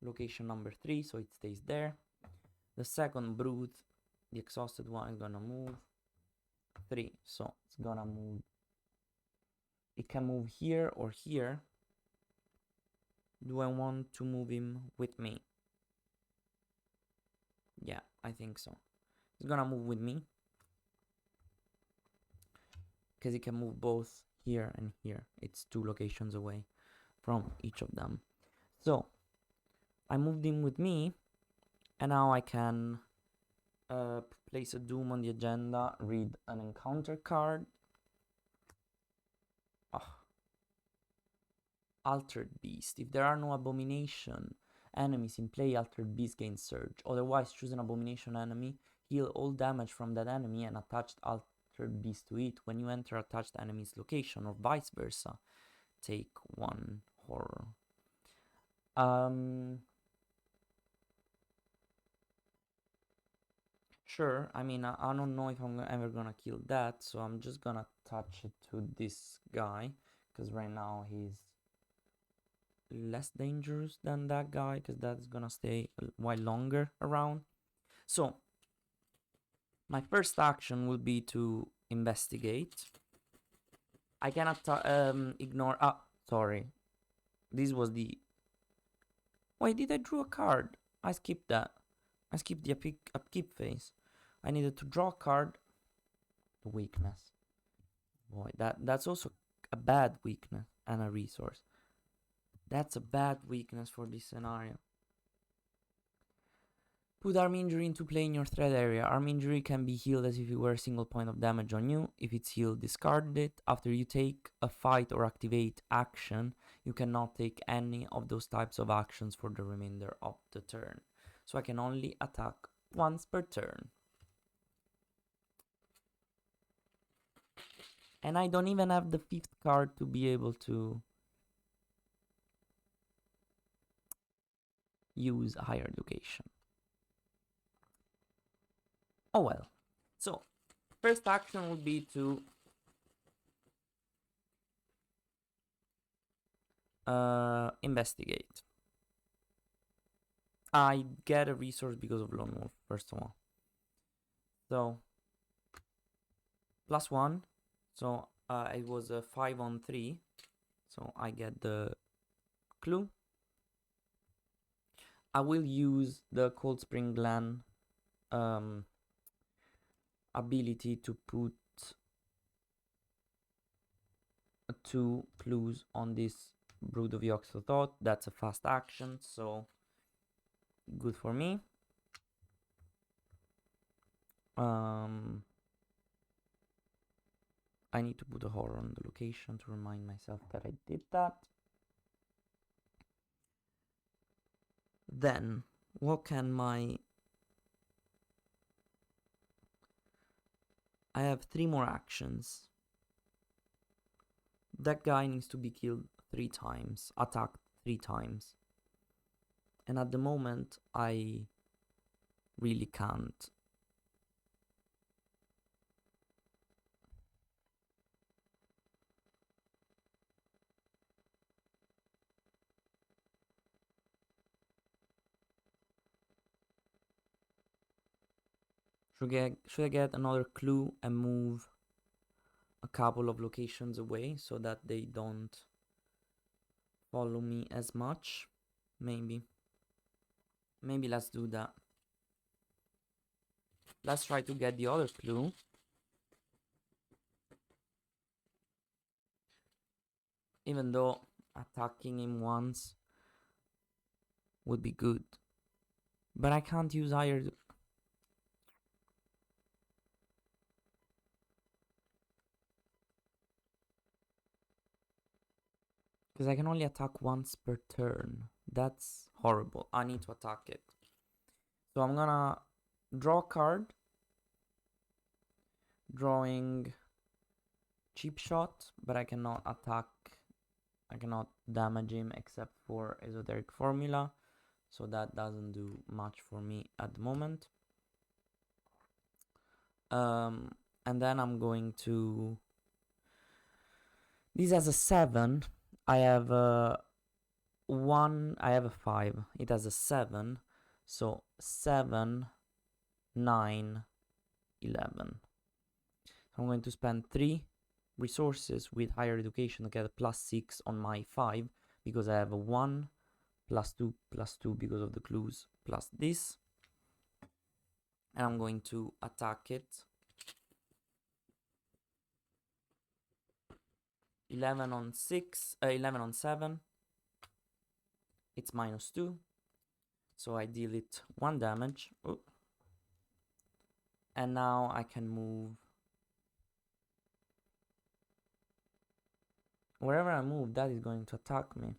S1: location number 3, so it stays there. The second brood, the exhausted one, is gonna move 3, so it's gonna move. It can move here or here. Do I want to move him with me? Yeah, I think so. It's gonna move with me because it can move both here and here. It's 2 locations away from each of them. So I moved him with me, and now I can place a doom on the agenda, read an encounter card. Altered Beast. If there are no abomination enemies in play, Altered Beast gains surge. Otherwise, choose an abomination enemy, heal all damage from that enemy, and attach Altered Beast to it. When you enter attached enemy's location, or vice versa, take 1 horror. Sure, I mean, I don't know if I'm ever gonna kill that, so I'm just gonna attach it to this guy, because right now he's less dangerous than that guy, because that's gonna stay a while longer around. So my first action will be to investigate. I cannot ignore. Sorry, this was the. Why did I draw a card? I skipped that. I skipped the upkeep phase. I needed to draw a card. Weakness. Boy, that's also a bad weakness and a resource. That's a bad weakness for this scenario. Put Arm Injury into play in your threat area. Arm Injury can be healed as if it were a single point of damage on you. If it's healed, discard it. After you take a fight or activate action, you cannot take any of those types of actions for the remainder of the turn. So I can only attack once per turn. And I don't even have the 5th card to be able to use higher education. Oh well. So, first action would be to investigate. I get a resource because of Lone Wolf, first of all. So, +1. So, it was a 5 on 3. So, I get the clue. I will use the Cold Spring Glen ability to put 2 clues on this Brood of Yogg-Sothoth. That's a fast action, so good for me. I need to put a horror on the location to remind myself that I did that. Then, what can my... I have 3 more actions. That guy needs to be killed 3 times, attacked 3 times. And at the moment, I really can't. Should I get another clue and move a couple of locations away so that they don't follow me as much? Maybe let's do that. Let's try to get the other clue. Even though attacking him once would be good. But I can't use higher... Because I can only attack once per turn. That's horrible. I need to attack it. So I'm gonna draw a card. Drawing cheap shot, but I cannot attack. I cannot damage him except for esoteric formula. So that doesn't do much for me at the moment. And then I'm going to... This has a 7. I have a 1. I have a 5. It has a 7. So 7, 9, 11. I'm going to spend 3 resources with higher education to get a +6 on my 5 because I have a 1, +2, +2 because of the clues, plus this. And I'm going to attack it. 11 on 6, 11 on 7. It's -2. So I deal it 1 damage. Oh. And now I can move. Wherever I move, that is going to attack me.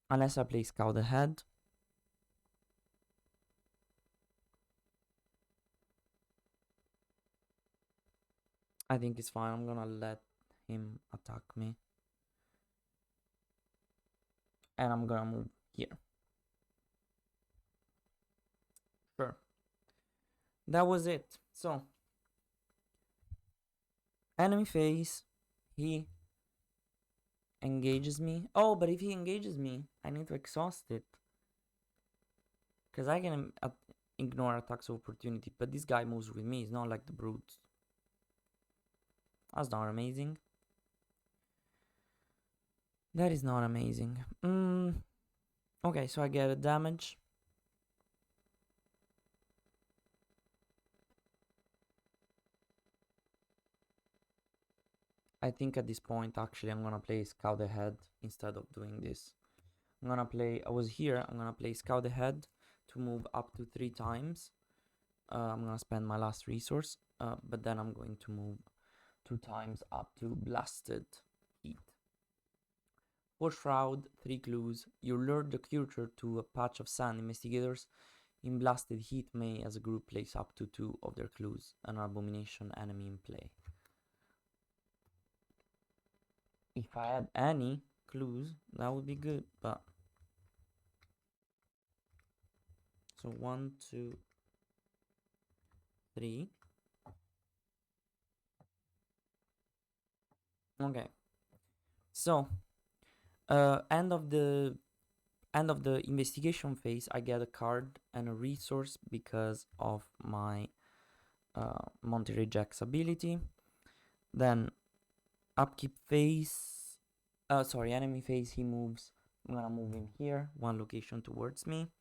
S1: Unless I play Scout Ahead. I think it's fine. I'm gonna let him attack me. And I'm gonna move here. Sure. That was it. So, enemy phase, he engages me. Oh, but if he engages me, I need to exhaust it. Because I can ignore attacks of opportunity, but this guy moves with me. It's not like the brutes. That's not amazing. That is not amazing. Okay, so I get a damage. I think at this point, actually, I'm gonna play Scout Ahead instead of doing this. I'm gonna play, I was here, I'm gonna play Scout Ahead to move up to 3 times. I'm gonna spend my last resource, but then I'm going to move 2 times up to Blasted Heat. 4 Shroud, 3 clues. You lure the creature to a patch of sand. Investigators in Blasted Heat may, as a group, place up to 2 of their clues. An abomination enemy in play. If I had any clues, that would be good, but... So 1, 2, 3. Okay. So, end of the investigation phase, I get a card and a resource because of my Monterey Jack's ability. Then upkeep phase, enemy phase, he moves. I'm gonna move him here, 1 location towards me.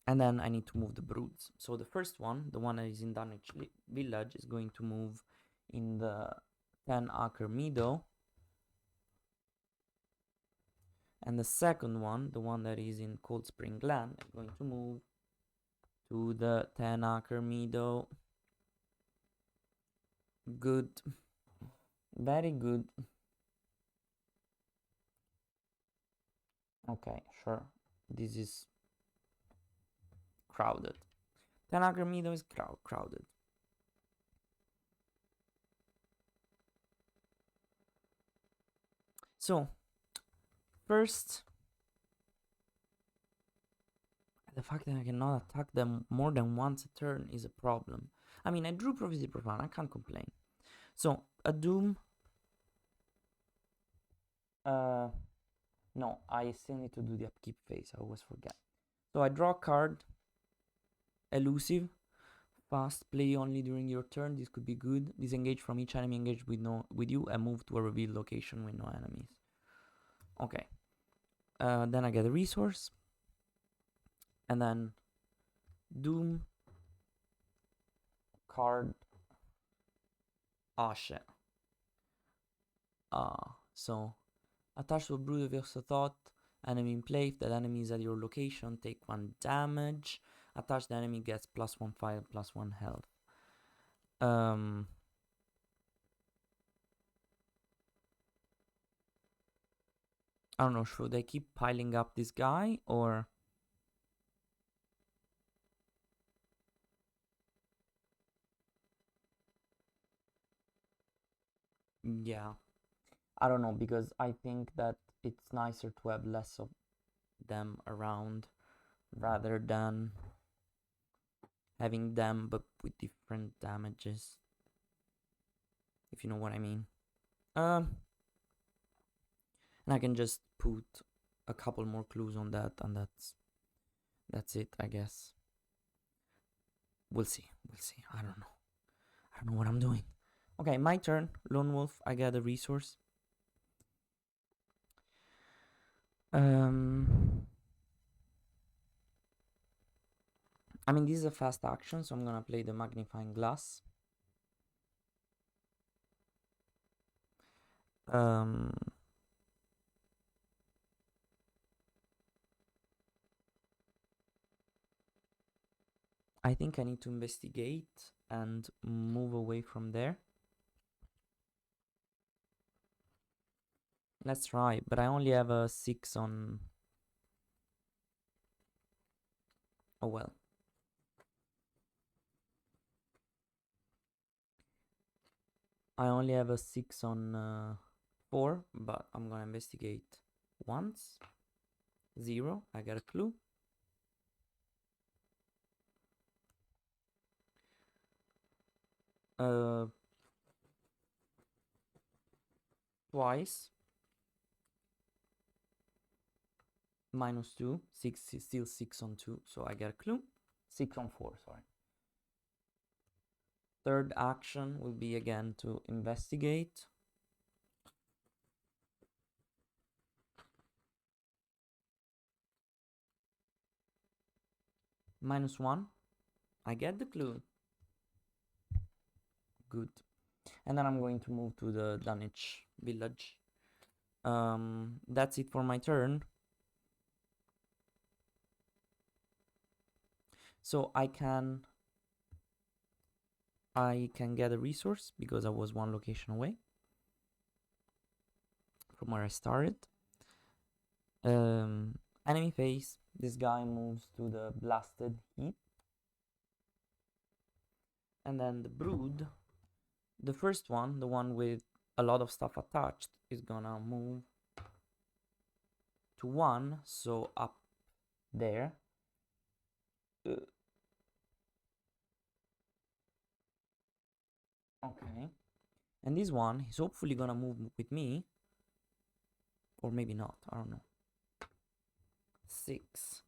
S1: And then I need to move the broods. So the first one, the one that is in Dunwich village, is going to move in the 10-acre meadow. And the second one, the one that is in Cold Spring Glen, is going to move to the 10-acre meadow. Good. Very good. Okay, sure. This is crowded. 10-acre meadow is crowded. So, first, the fact that I cannot attack them more than once a turn is a problem. I mean, I drew Prophecy Profane, I can't complain. So, a Doom. No, I still need to do the upkeep phase, I always forget. So I draw a card. Elusive. Fast, play only during your turn, this could be good. Disengage from each enemy engaged with you and move to a revealed location with no enemies. Okay. Then I get a resource. And then Doom. Card. Oh shit. So attach to a brood of your thought. Enemy in play. If that enemy is at your location, take 1 damage. Attach the enemy gets +1 fire, +1 health. I don't know, should I keep piling up this guy or... Yeah, I don't know, because I think that it's nicer to have less of them around rather than having them but with different damages, if you know what I mean. And I can just put a couple more clues on that, and that's it, I guess. We'll see. I don't know what I'm doing. Okay, my turn. Lone Wolf, I get a resource. I mean, this is a fast action, so I'm gonna play the Magnifying Glass. I think I need to investigate and move away from there. Let's try, but I only have a 6 on... Oh well. I only have a 6 on 4, but I'm gonna investigate once. 0, I got a clue. Twice. -2, 6 is still 6 on 2, so I get a clue. 6 on 4, sorry. Third action will be again to investigate. -1, I get the clue. Good. And then I'm going to move to the Dunwich village. That's it for my turn. So I can get a resource because I was 1 location away from where I started. Enemy phase. This guy moves to the blasted heap. And then the brood, the first one, the one with a lot of stuff attached, is gonna move to 1, so up there. Okay. And this one is hopefully gonna move with me. Or maybe not, I don't know. 6.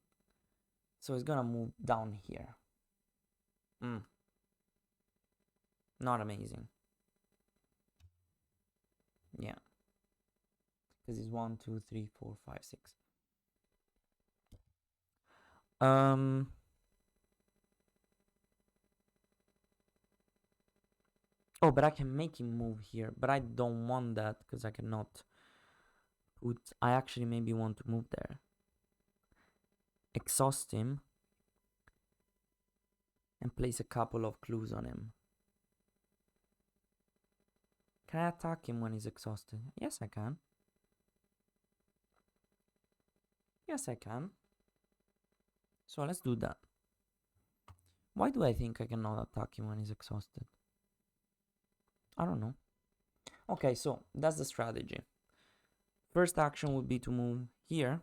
S1: So it's gonna move down here. Not amazing. Yeah. Because it's 1, 2, 3, 4, 5, 6. Oh, but I can make him move here. But I don't want that because I cannot put... I actually maybe want to move there. Exhaust him. And place a couple of clues on him. Can I attack him when he's exhausted? Yes, I can. Yes, I can. So let's do that. Why do I think I cannot attack him when he's exhausted? I don't know. Okay, so that's the strategy. First action would be to move here.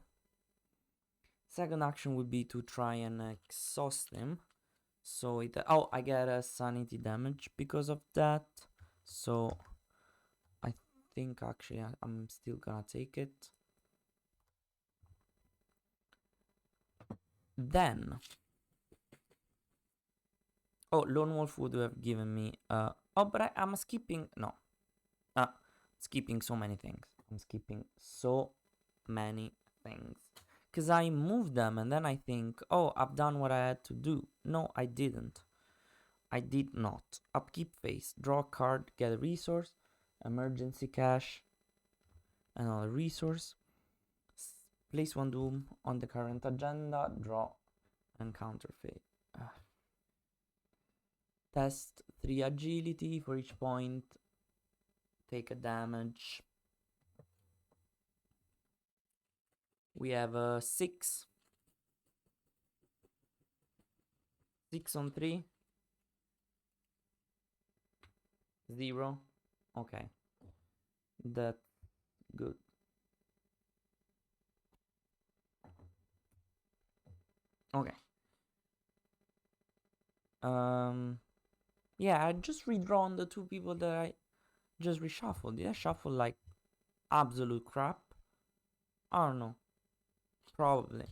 S1: Second action would be to try and exhaust him. So it... Oh, I get a sanity damage because of that. So I think actually I'm still gonna take it. Then... Oh, Lone Wolf would have given me... Oh, but I'm skipping... No. Skipping so many things. I'm skipping so many things. Because I moved them and then I think, oh, I've done what I had to do. No, I didn't. I did not. Upkeep phase. Draw a card, get a resource. Emergency cash. Another resource. Place one doom on the current agenda. Draw and counter phase. Test 3 agility for each point. Take a damage. We have a 6. 6 on 3. 0. Okay. That's good. Okay. Yeah, I just redrawn the 2 people that I just reshuffled. Did I shuffle like absolute crap? I don't know. Probably.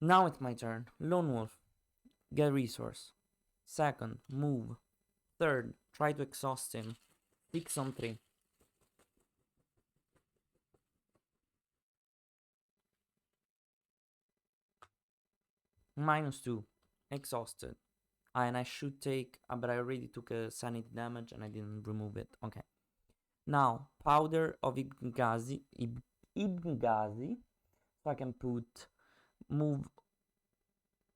S1: Now it's my turn. Lone Wolf. Get resource. Second, move. Third, try to exhaust him. 6 on 3. -2. Exhausted. And I should take, but I already took a sanity damage and I didn't remove it. Okay. Now, powder of Ibn Ghazi. So I can move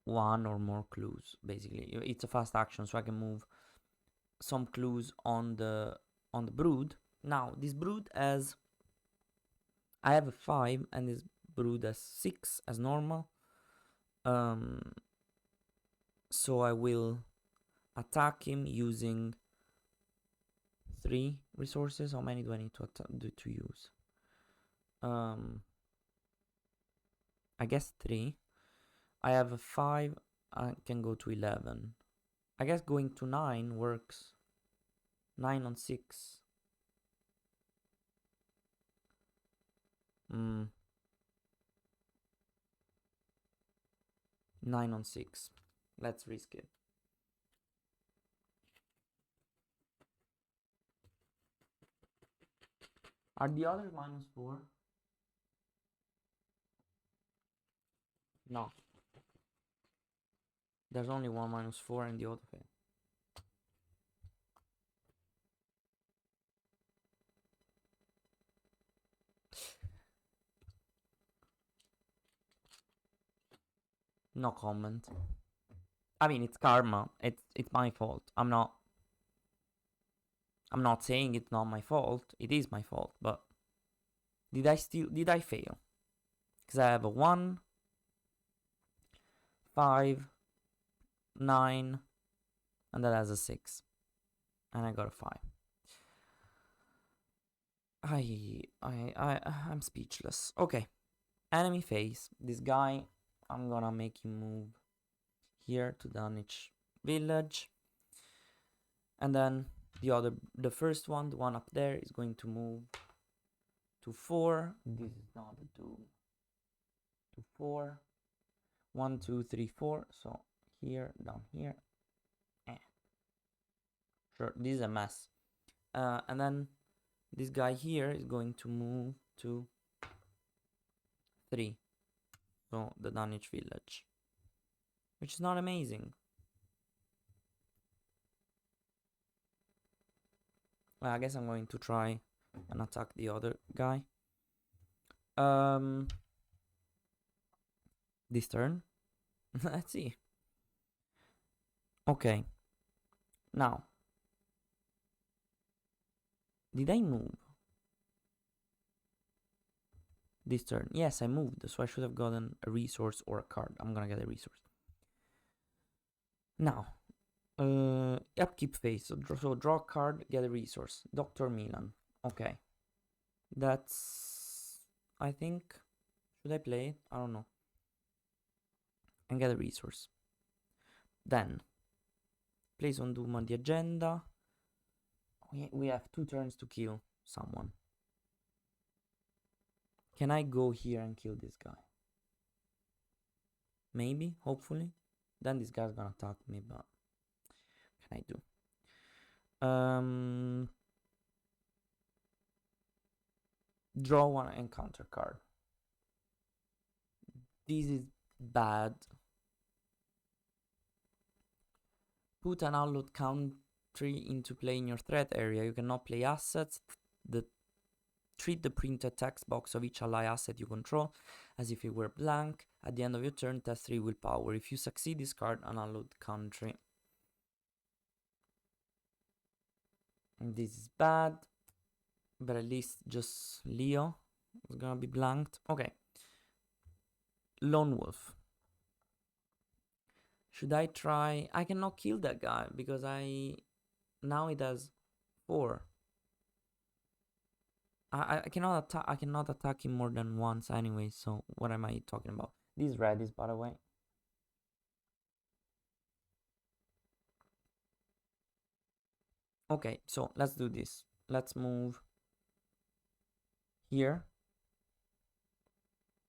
S1: 1 or more clues, basically. It's a fast action, so I can move some clues on the brood. Now, this brood has, I have a 5 and this brood has 6 as normal. So I will attack him using 3 resources. How many do I need to use? I guess 3. I have a 5. I can go to 11. I guess going to 9 works. 9 on 6. 9 on 6. Let's risk it. Are the others -4? No. There's only one -4 in the auto fail. No comment. I mean, it's karma. It's my fault. I'm not saying it's not my fault. It is my fault, but did I fail? Because I have a 1, 5, 9, and that has a 6. And I got a 5. I'm speechless. Okay. Enemy phase. This guy, I'm gonna make him move here to Dunwich village. And then the first one, the one up there, is going to move to 4. This is not a doom. To 4. 1, 2, 3, 4. So here, down here. Sure, this is a mess. And then this guy here is going to move to 3. So the Dunwich village. Which is not amazing. Well, I guess I'm going to try and attack the other guy. This turn. Let's see. Okay. Now. Did I move? This turn. Yes, I moved. So I should have gotten a resource or a card. I'm gonna get a resource. Now. Upkeep phase. So draw a card, get a resource. Dr. Milan. Okay. That's, I think, should I play it? I don't know. And get a resource. Then, place on Doom on the agenda. We have 2 turns to kill someone. Can I go here and kill this guy? Maybe, hopefully. Then this guy's gonna attack me, but what can I do? Draw 1 encounter card. This is bad. Put an allowed country into play in your threat area. You cannot play assets. Treat the printed text box of each ally asset you control as if it were blank. At the end of your turn, test 3 willpower. If you succeed, discard an allowed country. And this is bad, but at least just Leo is gonna be blanked. Okay. Lone Wolf. Should I try? I cannot kill that guy because now it has 4. I cannot attack. I cannot attack him more than once anyway. So what am I talking about? This red is, by the way. Okay, so let's do this. Let's move here.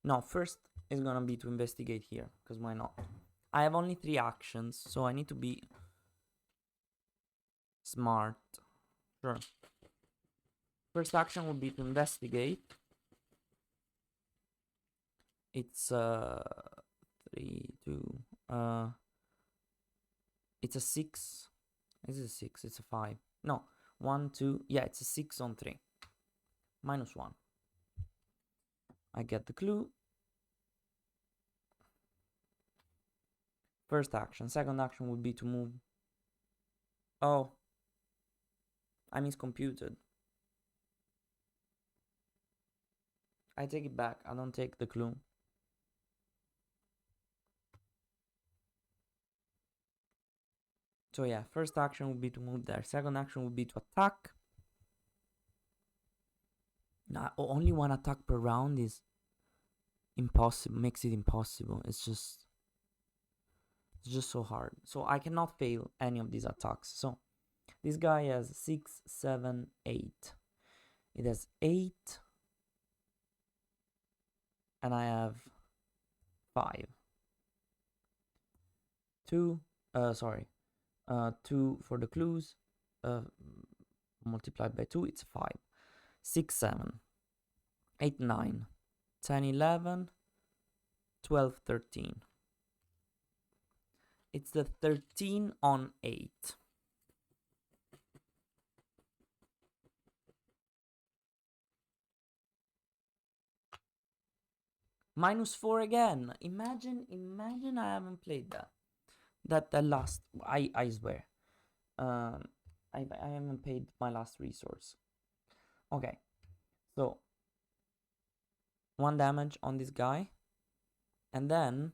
S1: No, first is gonna be to investigate here, because why not? I have only 3 actions, so I need to be smart. Sure. First action will be to investigate. It's 3, 2. It's a 6. Is it a 6? It's a 5. No, 1, 2. Yeah, it's a 6 on 3. -1. I get the clue. First action. Second action would be to move. Oh, I miscomputed. I take it back. I don't take the clue. So yeah, first action would be to move there. Second action would be to attack. Nah, only 1 attack per round is impossible. Makes it impossible. It's just so hard. So I cannot fail any of these attacks. So this guy has 6, 7, 8. It has 8. And I have 5. 2. 2 for the clues. Multiplied by 2, it's 5. 6, 7, 8, 9, 10, 11, 12, 13. It's the 13 on 8. -4 again. Imagine I haven't played that. That last, I swear. I haven't paid my last resource. Okay, so 1 damage on this guy, and then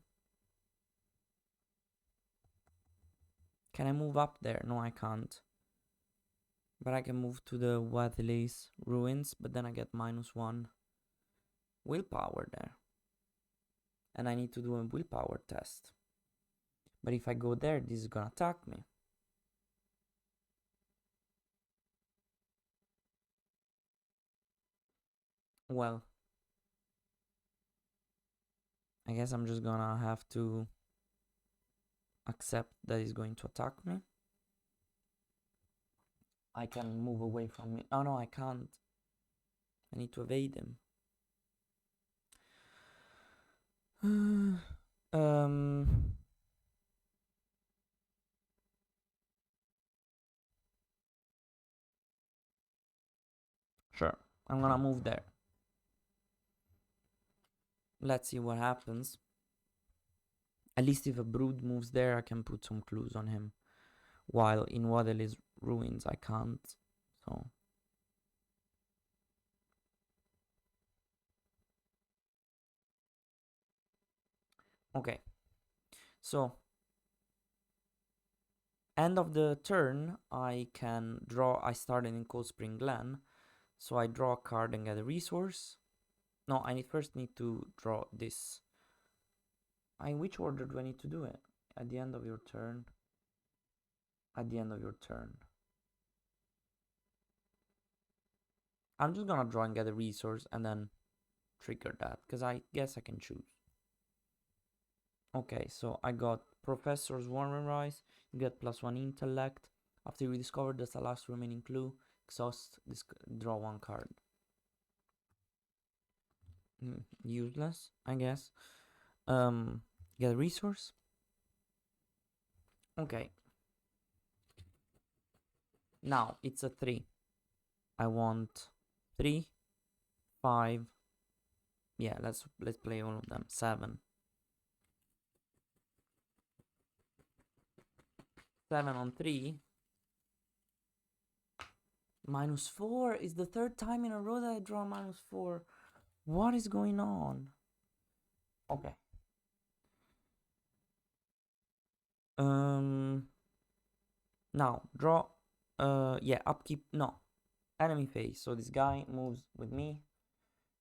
S1: can I move up there? No, I can't. But I can move to the Weatherly's ruins, but then I get -1 willpower there, and I need to do a willpower test. But if I go there, this is gonna attack me. Well, I guess I'm just gonna have to accept that he's going to attack me. I can move away from it. Oh no, I can't. I need to evade him. Sure, I'm gonna move there. Let's see what happens. At least if a brood moves there, I can put some clues on him. While in Waddely's ruins, I can't. So. Okay. So. End of the turn, I can draw. I started in Cold Spring Glen. So I draw a card and get a resource. No, I first need to draw this. In which order do I need to do it? At the end of your turn. At the end of your turn. I'm just gonna draw and get a resource and then trigger that, because I guess I can choose. Okay, so I got Professor's Warren Rise. You get +1 intellect. After you discover the last remaining clue, exhaust, draw 1 card. Useless, I guess. Get a resource. Okay. Now it's a 3. I want 3, 5. Yeah, let's play all of them. 7. 7 on 3. -4 is the third time in a row that I draw -4. What is going on? Okay. Now draw. Yeah, upkeep. No, enemy phase. So this guy moves with me.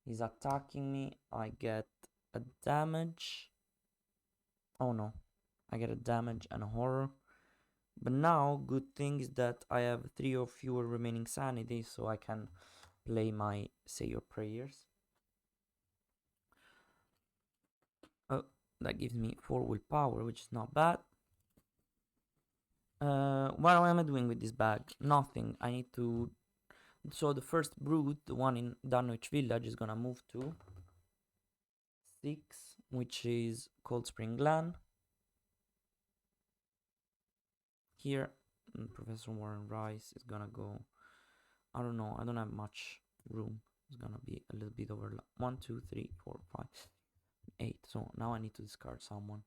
S1: He's attacking me. I get a damage. Oh no, I get a damage and a horror. But now, good thing is that I have 3 or fewer remaining sanity, so I can play my Say Your Prayers. Oh, that gives me 4 willpower, which is not bad. What am I doing with this bag? Nothing. I need to... So the first brood, the one in Dunwich village, is gonna move to 6, which is Cold Spring Glen. Here, Professor Warren Rice is gonna go... I don't know, I don't have much room. It's gonna be a little bit over 1, 2, 3, 4, 5, 8. So now I need to discard someone.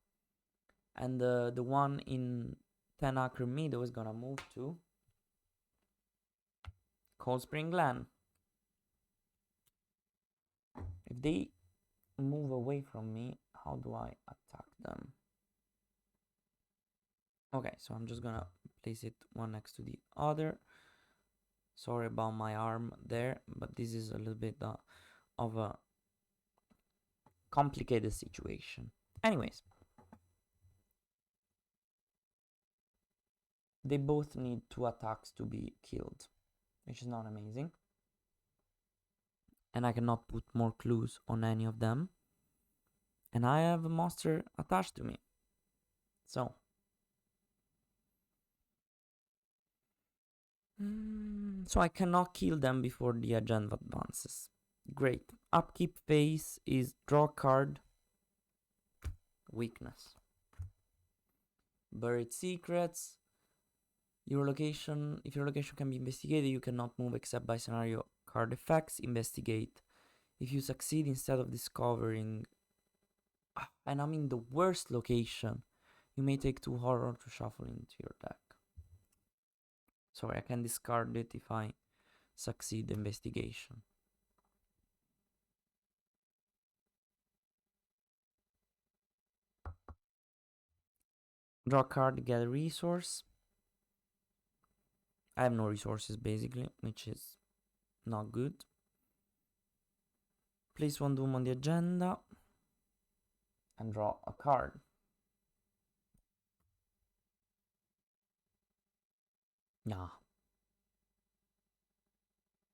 S1: And the one in 10 acre meadow is gonna move to Cold Spring Glen. If they move away from me, how do I attack them? Okay, so I'm just gonna place it one next to the other. Sorry about my arm there, but this is a little bit of a complicated situation. Anyways, they both need 2 attacks to be killed, which is not amazing. And I cannot put more clues on any of them. And I have a monster attached to me. So. So I cannot kill them before the agenda advances. Great. Upkeep phase is draw card. Weakness. Buried secrets. If your location can be investigated, you cannot move except by scenario card effects. Investigate. If you succeed, instead of discovering, and I'm in the worst location, you may take 2 horror to shuffle into your deck. Sorry, I can discard it if I succeed the investigation. Draw a card, get a resource. I have no resources basically, which is not good. Place 1 doom on the agenda and draw a card. Nah.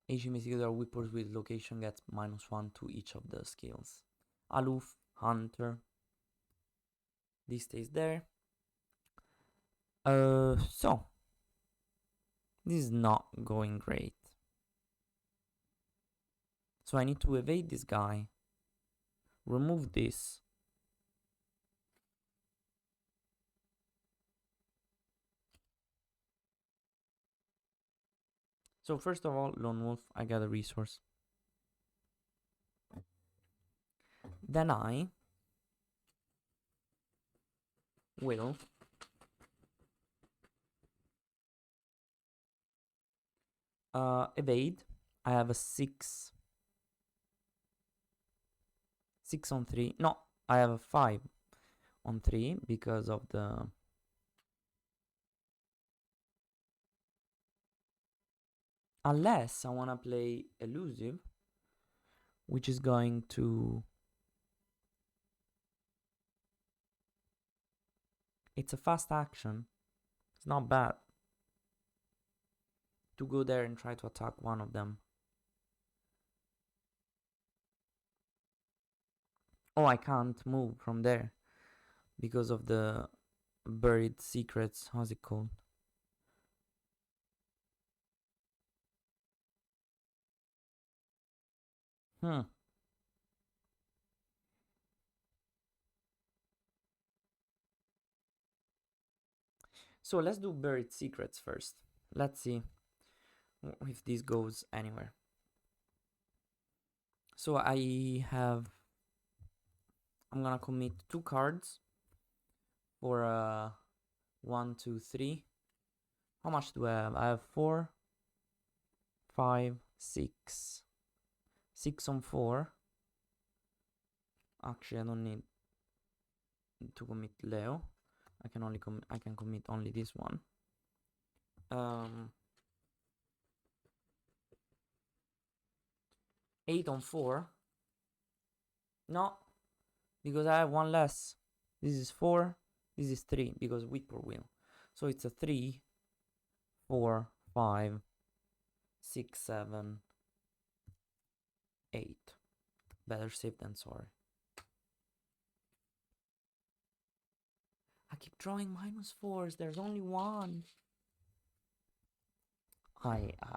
S1: Each investigator or whippers with location gets -1 to each of the skills. Aloof, Hunter. This stays there. So this is not going great. So I need to evade this guy. Remove this. So first of all, Lone Wolf, I got a resource. Then I will evade. I have a 6 on 3. No, I have a 5 on 3 because of the... Unless I want to play elusive, which is going to... It's a fast action. It's not bad to go there and try to attack one of them. Oh, I can't move from there because of the buried secrets. How's it called? So let's do buried secrets first. Let's see. if this goes anywhere. So I'm gonna commit 2 cards for 1, 2, 3. How much do I have? I have 4, 5, 6. 6 on 4. Actually, I don't need to commit Leo. I can commit only this one. 8 on 4. No, because I have one less. This is 4. This is 3 because Whipper will. So it's a 3, 4, 5, 6, 7, 8. Better safe than sorry. I keep drawing -4s. There's only one.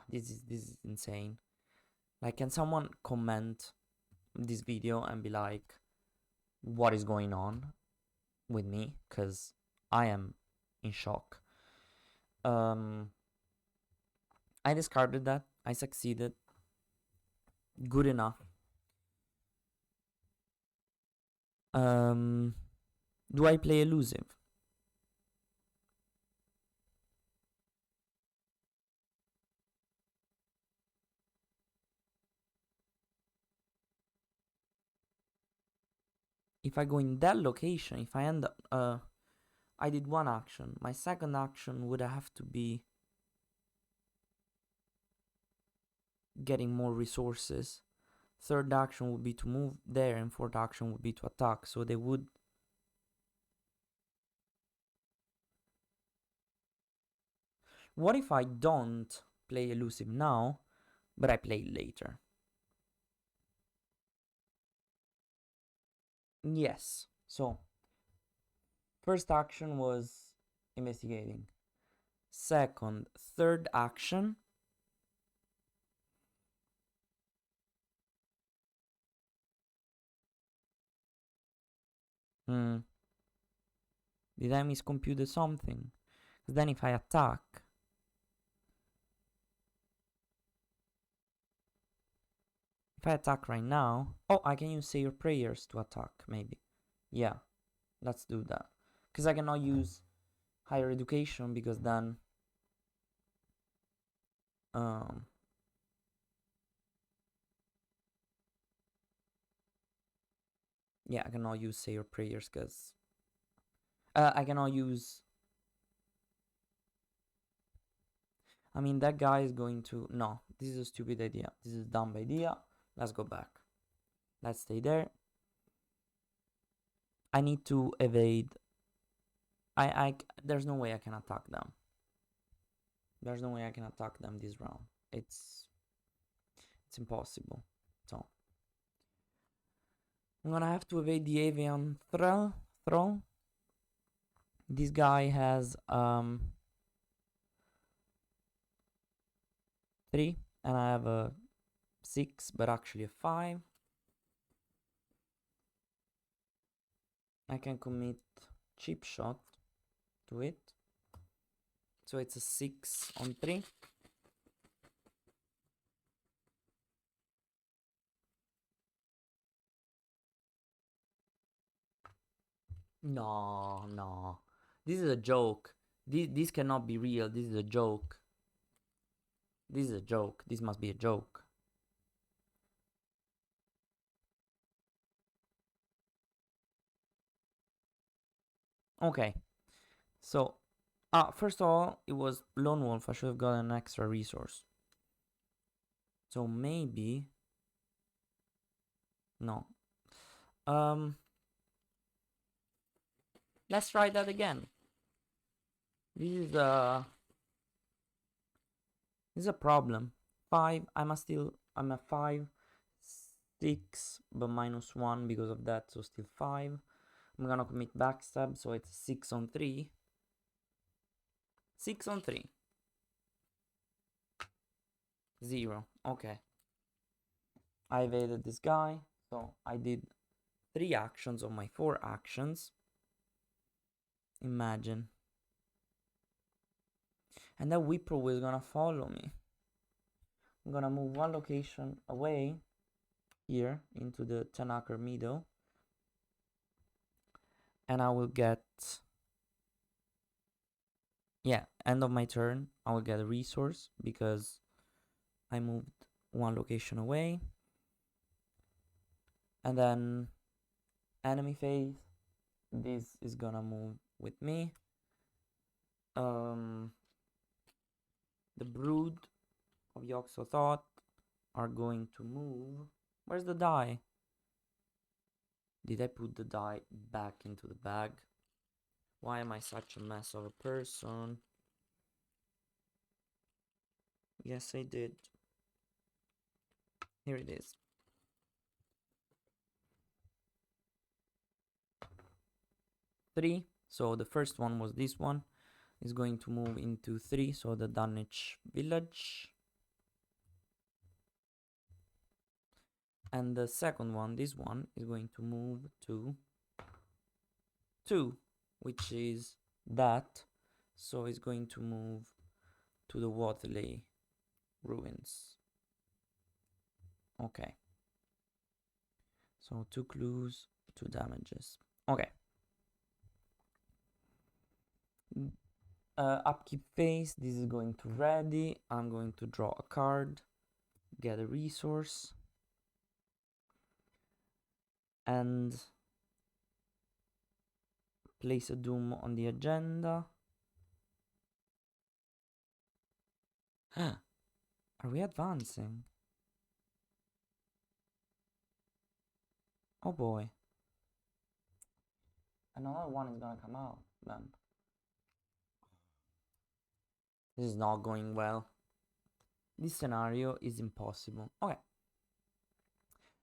S1: This is insane. Like, can someone comment this video and be like, what is going on with me? Because I am in shock. I discarded that. I succeeded. Good enough. Do I play elusive? If I go in that location, if I end up, I did one action. My second action would have to be getting more resources. Third action would be to move there, and fourth action would be to attack. So they would. What if I don't play elusive now, but I play it later? Yes. So, first action was investigating. Second, third action. Did I miscompute something? Because then if I attack. If I attack right now. Oh, I can use Say Your Prayers to attack, maybe. Yeah, let's do that. Because I cannot use Higher Education because then. Yeah, I cannot use Say Your Prayers because. I cannot use. I mean, that guy is going to. No, this is a stupid idea. This is a dumb idea. Let's go back. Let's stay there. I need to evade. There's no way I can attack them. There's no way I can attack them this round. It's impossible. So I'm gonna have to evade the avian throw. This guy has 3, and I have a 6, but actually a 5. I can commit chip shot to it. So it's a 6 on 3. No. This is a joke. This cannot be real. This is a joke. This is a joke. This must be a joke. Okay. So, first of all, it was Lone Wolf. I should have gotten an extra resource. So maybe. No. Let's try that again. This is a problem. 5. I'm a 5, 6, but -1 because of that, so still 5. I'm gonna commit backstab, so it's 6 on 3. 6 on 3. 0. Okay. I evaded this guy, so I did 3 actions on my 4 actions. Imagine. And that Whippoorwill is gonna follow me. I'm gonna move one location away here into the 10-acre meadow, and I will get, yeah, end of my turn, I will get a resource because I moved one location away. And then enemy phase, this is gonna move with me. The brood of Yogg-Sothoth are going to move. Where's the die? Did I put the die back into the bag? Why am I such a mess of a person? Yes, I did. Here it is. Three. So the first one was this one. Is going to move into 3, so the Dunwich village. And the second one, this one, is going to move to 2, which is that. So it's going to move to the Waterley ruins. Okay. So 2 clues, 2 damages. Okay. Upkeep phase, this is going to ready. I'm going to draw a card, get a resource, and place a doom on the agenda. Are we advancing? Oh boy. Another one is gonna come out then. This is not going well. This scenario is impossible. Okay.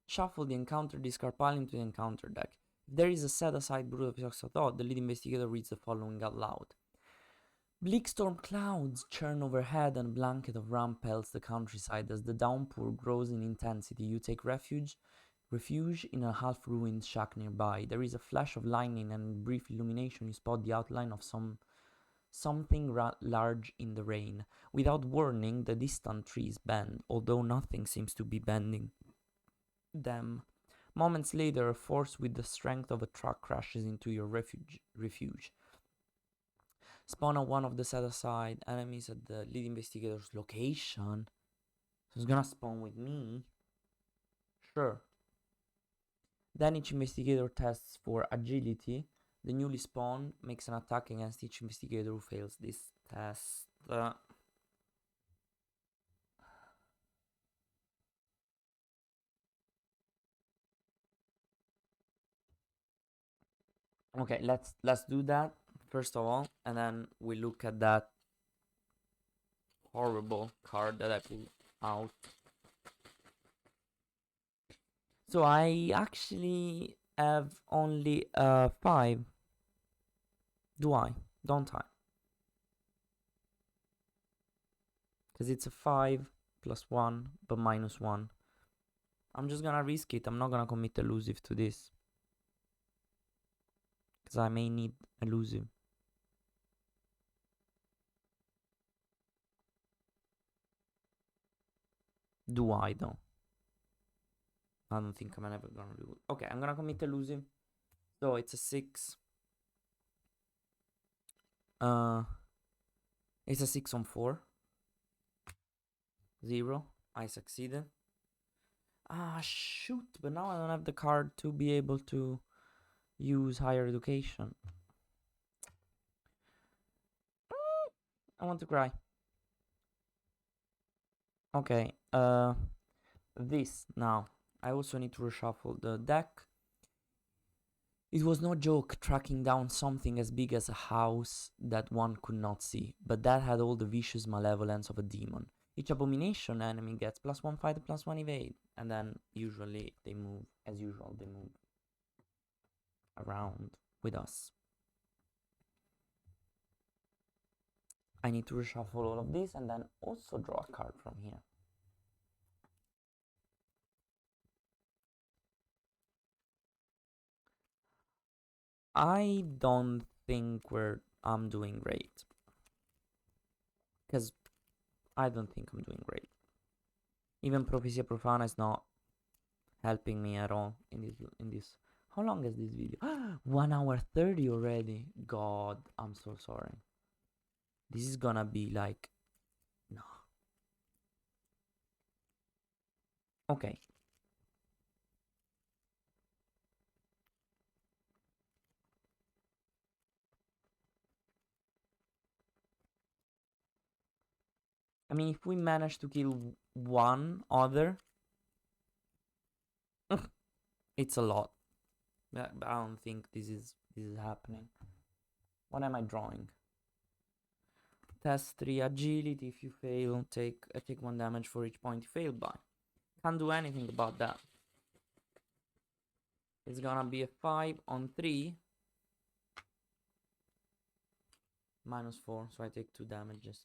S1: Shuffle the encounter discard pile into the encounter deck. If there is a set-aside Brood of Yogg-Sothoth, the lead investigator reads the following out loud. Bleak storm clouds churn overhead and a blanket of rain pelts the countryside. As the downpour grows in intensity, you take refuge in a half-ruined shack nearby. There is a flash of lightning and in brief illumination you spot the outline of something large in the rain. Without warning, the distant trees bend, although nothing seems to be bending them. Moments later, a force with the strength of a truck crashes into your refuge. Spawn on one of the set-aside enemies at the lead investigator's location. So it's gonna spawn with me. Sure. Then each investigator tests for agility. The newly spawned makes an attack against each investigator who fails this test. Okay, let's do that first of all, and then we look at that horrible card that I pulled out. So I actually have only 5. Do I? Don't I? Because it's a 5 plus 1 but minus 1. I'm just gonna risk it. I'm not gonna commit elusive to this, because I may need elusive. Do I though? I don't think I'm ever gonna do it. Okay, I'm gonna commit elusive. So it's a 6. It's a 6 on 4. 0. I succeeded. Ah, shoot. But now I don't have the card to be able to use higher education. I want to cry. Okay. This now. I also need to reshuffle the deck. It was no joke tracking down something as big as a house that one could not see, but that had all the vicious malevolence of a demon. Each abomination enemy gets +1 fight, +1 evade, and then usually they move, as usual, they move around with us. I need to reshuffle all of this and then also draw a card from here. I don't think I'm doing great. Because I don't think I'm doing great. Even Prophecia Profana is not helping me at all in this. How long is this video? 1 hour 30 already. God, I'm so sorry. This is gonna be like, no. Okay. I mean, if we manage to kill one other, it's a lot. But I don't think this is happening. What am I drawing? Test 3 agility. If you fail, take 1 damage for each point you failed by. Can't do anything about that. It's gonna be a 5 on 3. -4, so I take 2 damages.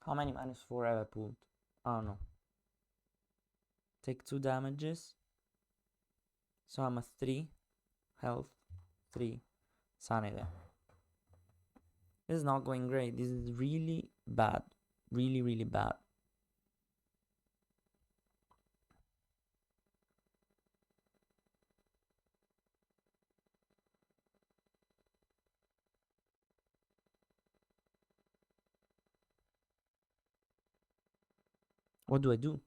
S1: How many -4 have I pulled? I don't know. Take 2 damages. So I'm at 3 health, 3 sanity. This is not going great. This is really bad. Really, really bad. What do I do?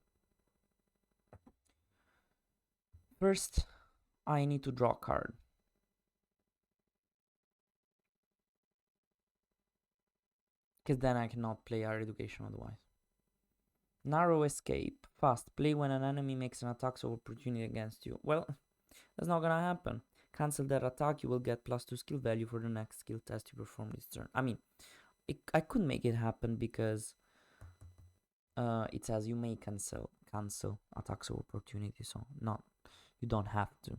S1: First, I need to draw a card. Because then I cannot play Higher Education otherwise. Narrow Escape. Fast. Play when an enemy makes an attack of opportunity against you. Well, that's not gonna happen. Cancel that attack, you will get +2 skill value for the next skill test you perform this turn. I mean, I could make it happen because it says you may cancel attacks of opportunity, so not, you don't have to.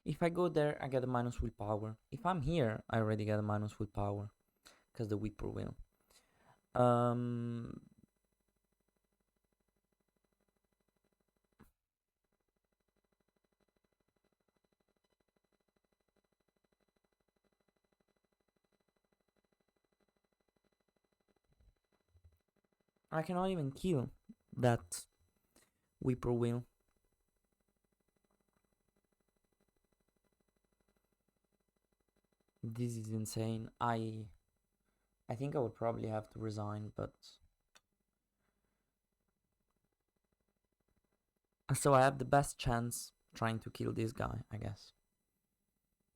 S1: If I go there, I get a minus willpower. If I'm here, I already get a minus willpower because the whippoorwill. I cannot even kill that whippoorwill. This is insane. I think I would probably have to resign, but so I have the best chance trying to kill this guy, I guess.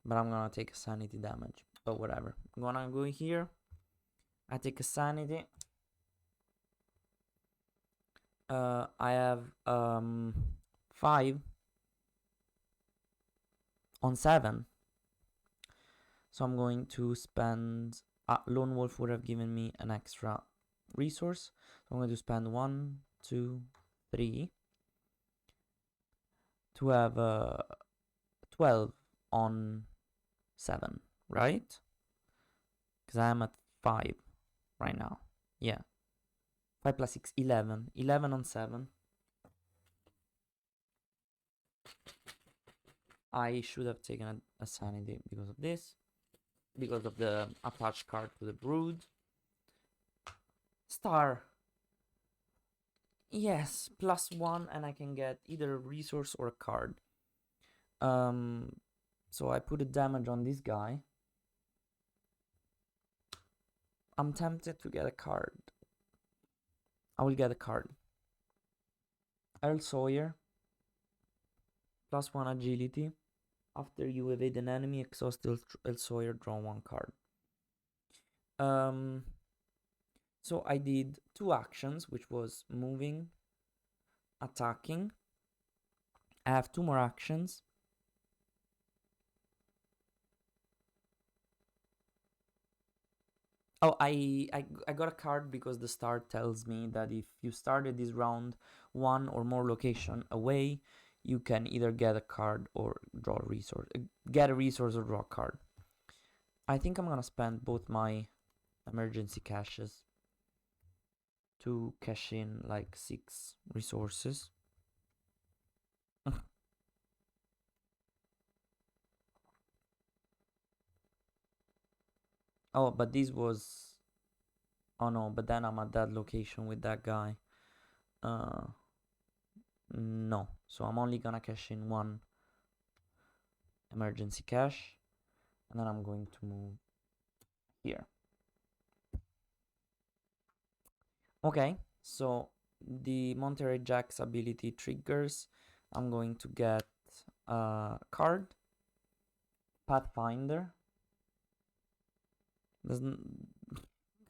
S1: But I'm gonna take a sanity damage. But whatever. I'm gonna go here. I take a sanity. I have 5 on 7. So I'm going to spend. Lone Wolf would have given me an extra resource. So I'm going to spend 1, 2, 3 to have 12 on 7, right? Because I am at 5 right now. Yeah. 5 plus 6, 11. 11 on 7. I should have taken a sanity because of this. Because of the attached card to the brood. Star. Yes, +1, and I can get either a resource or a card. So I put a damage on this guy. I'm tempted to get a card. I will get a card. Earl Sawyer. +1 agility. After you evade an enemy, exhaust Earl Sawyer, draw 1 card. So I did 2 actions, which was moving, attacking. I have 2 more actions. Oh, I got a card because the start tells me that if you started this round 1 or more location away, you can either get a card or draw a resource. Get a resource or draw a card. I think I'm gonna spend both my emergency caches to cash in like 6 resources. Oh, but this was... Oh no, but then I'm at that location with that guy. No, so I'm only gonna cash in one emergency cash, and then I'm going to move here. Okay, so the Monterey Jack's ability triggers. I'm going to get a card, Pathfinder. Kind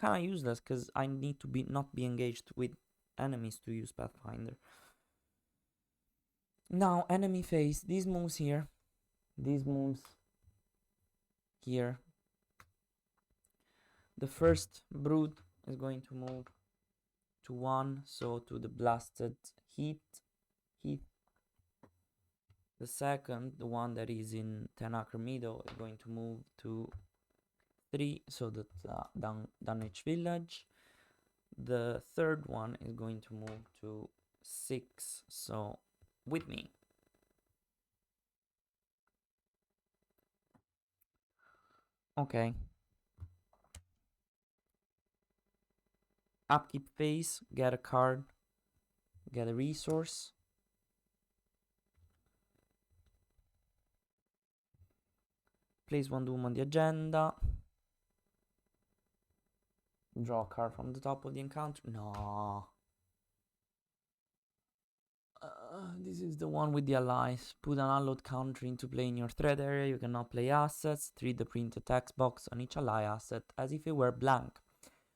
S1: of useless because I need to not be engaged with enemies to use Pathfinder. Now, enemy phase. These moves here. These moves here. The first brood is going to move to 1, so to the blasted heat. The second, the one that is in 10 acre meadow, is going to move to 3, so that's Dunwich village. The third one is going to move to 6, so with me. Okay. Upkeep phase, get a card, get a resource. Place one doom on the agenda. Draw a card from the top of the encounter. No. This is the one with the allies. Put an unload counter into play in your threat area. You cannot play assets. Treat the printed text box on each ally asset as if it were blank.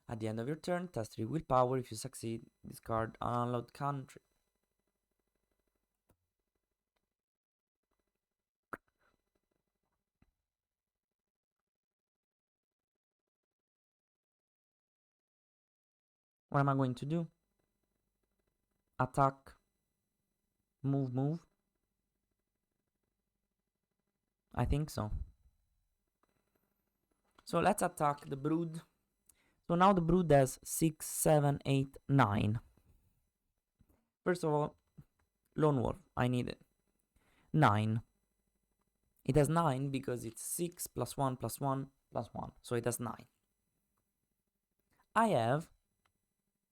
S1: At the end of your turn, test 3 willpower. If you succeed, discard an unload country. What am I going to do? Attack. Move. I think so. So let's attack the brood. So now the brood has 6, 7, 8, 9. First of all, Lone Wolf, I need it. 9. It has 9 because it's 6 plus 1 plus 1 plus 1. So it has 9. I have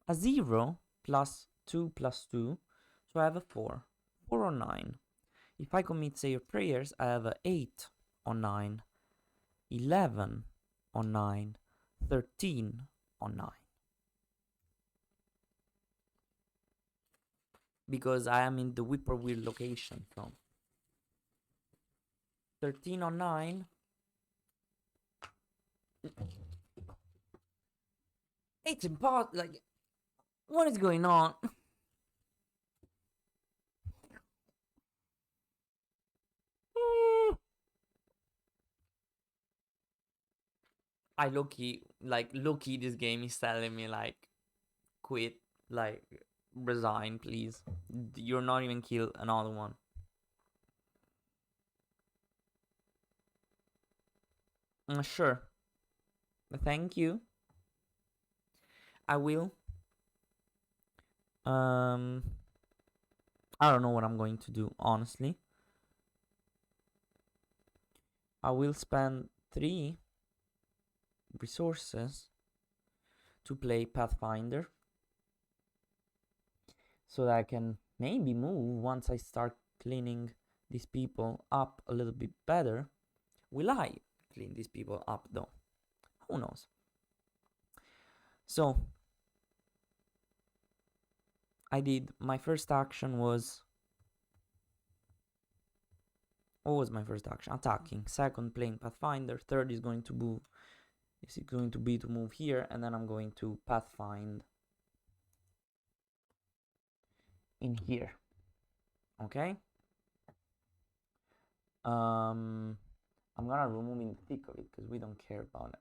S1: a 0 plus 2 plus 2. So I have a 4. 4 on 9. If I commit Say Your Prayers, I have a 8 on 9. 11 on 9. 13 on 9. Because I am in the whippoorwill location. So 13 on 9. It's impossible. Like, what is going on? I low-key, this game is telling me, like, quit, like, resign, please. You're not even kill another one. Sure. Thank you. I will. I don't know what I'm going to do, honestly. I will spend 3 resources to play Pathfinder so that I can maybe move once I start cleaning these people up a little bit better. Will I clean these people up though? Who knows? So I did, my first action was, what was my first action? Attacking. Second, playing Pathfinder. Third is going to move, to move here, and then I'm going to Pathfind in here. Okay. I'm gonna remove in the thick of it because we don't care about it.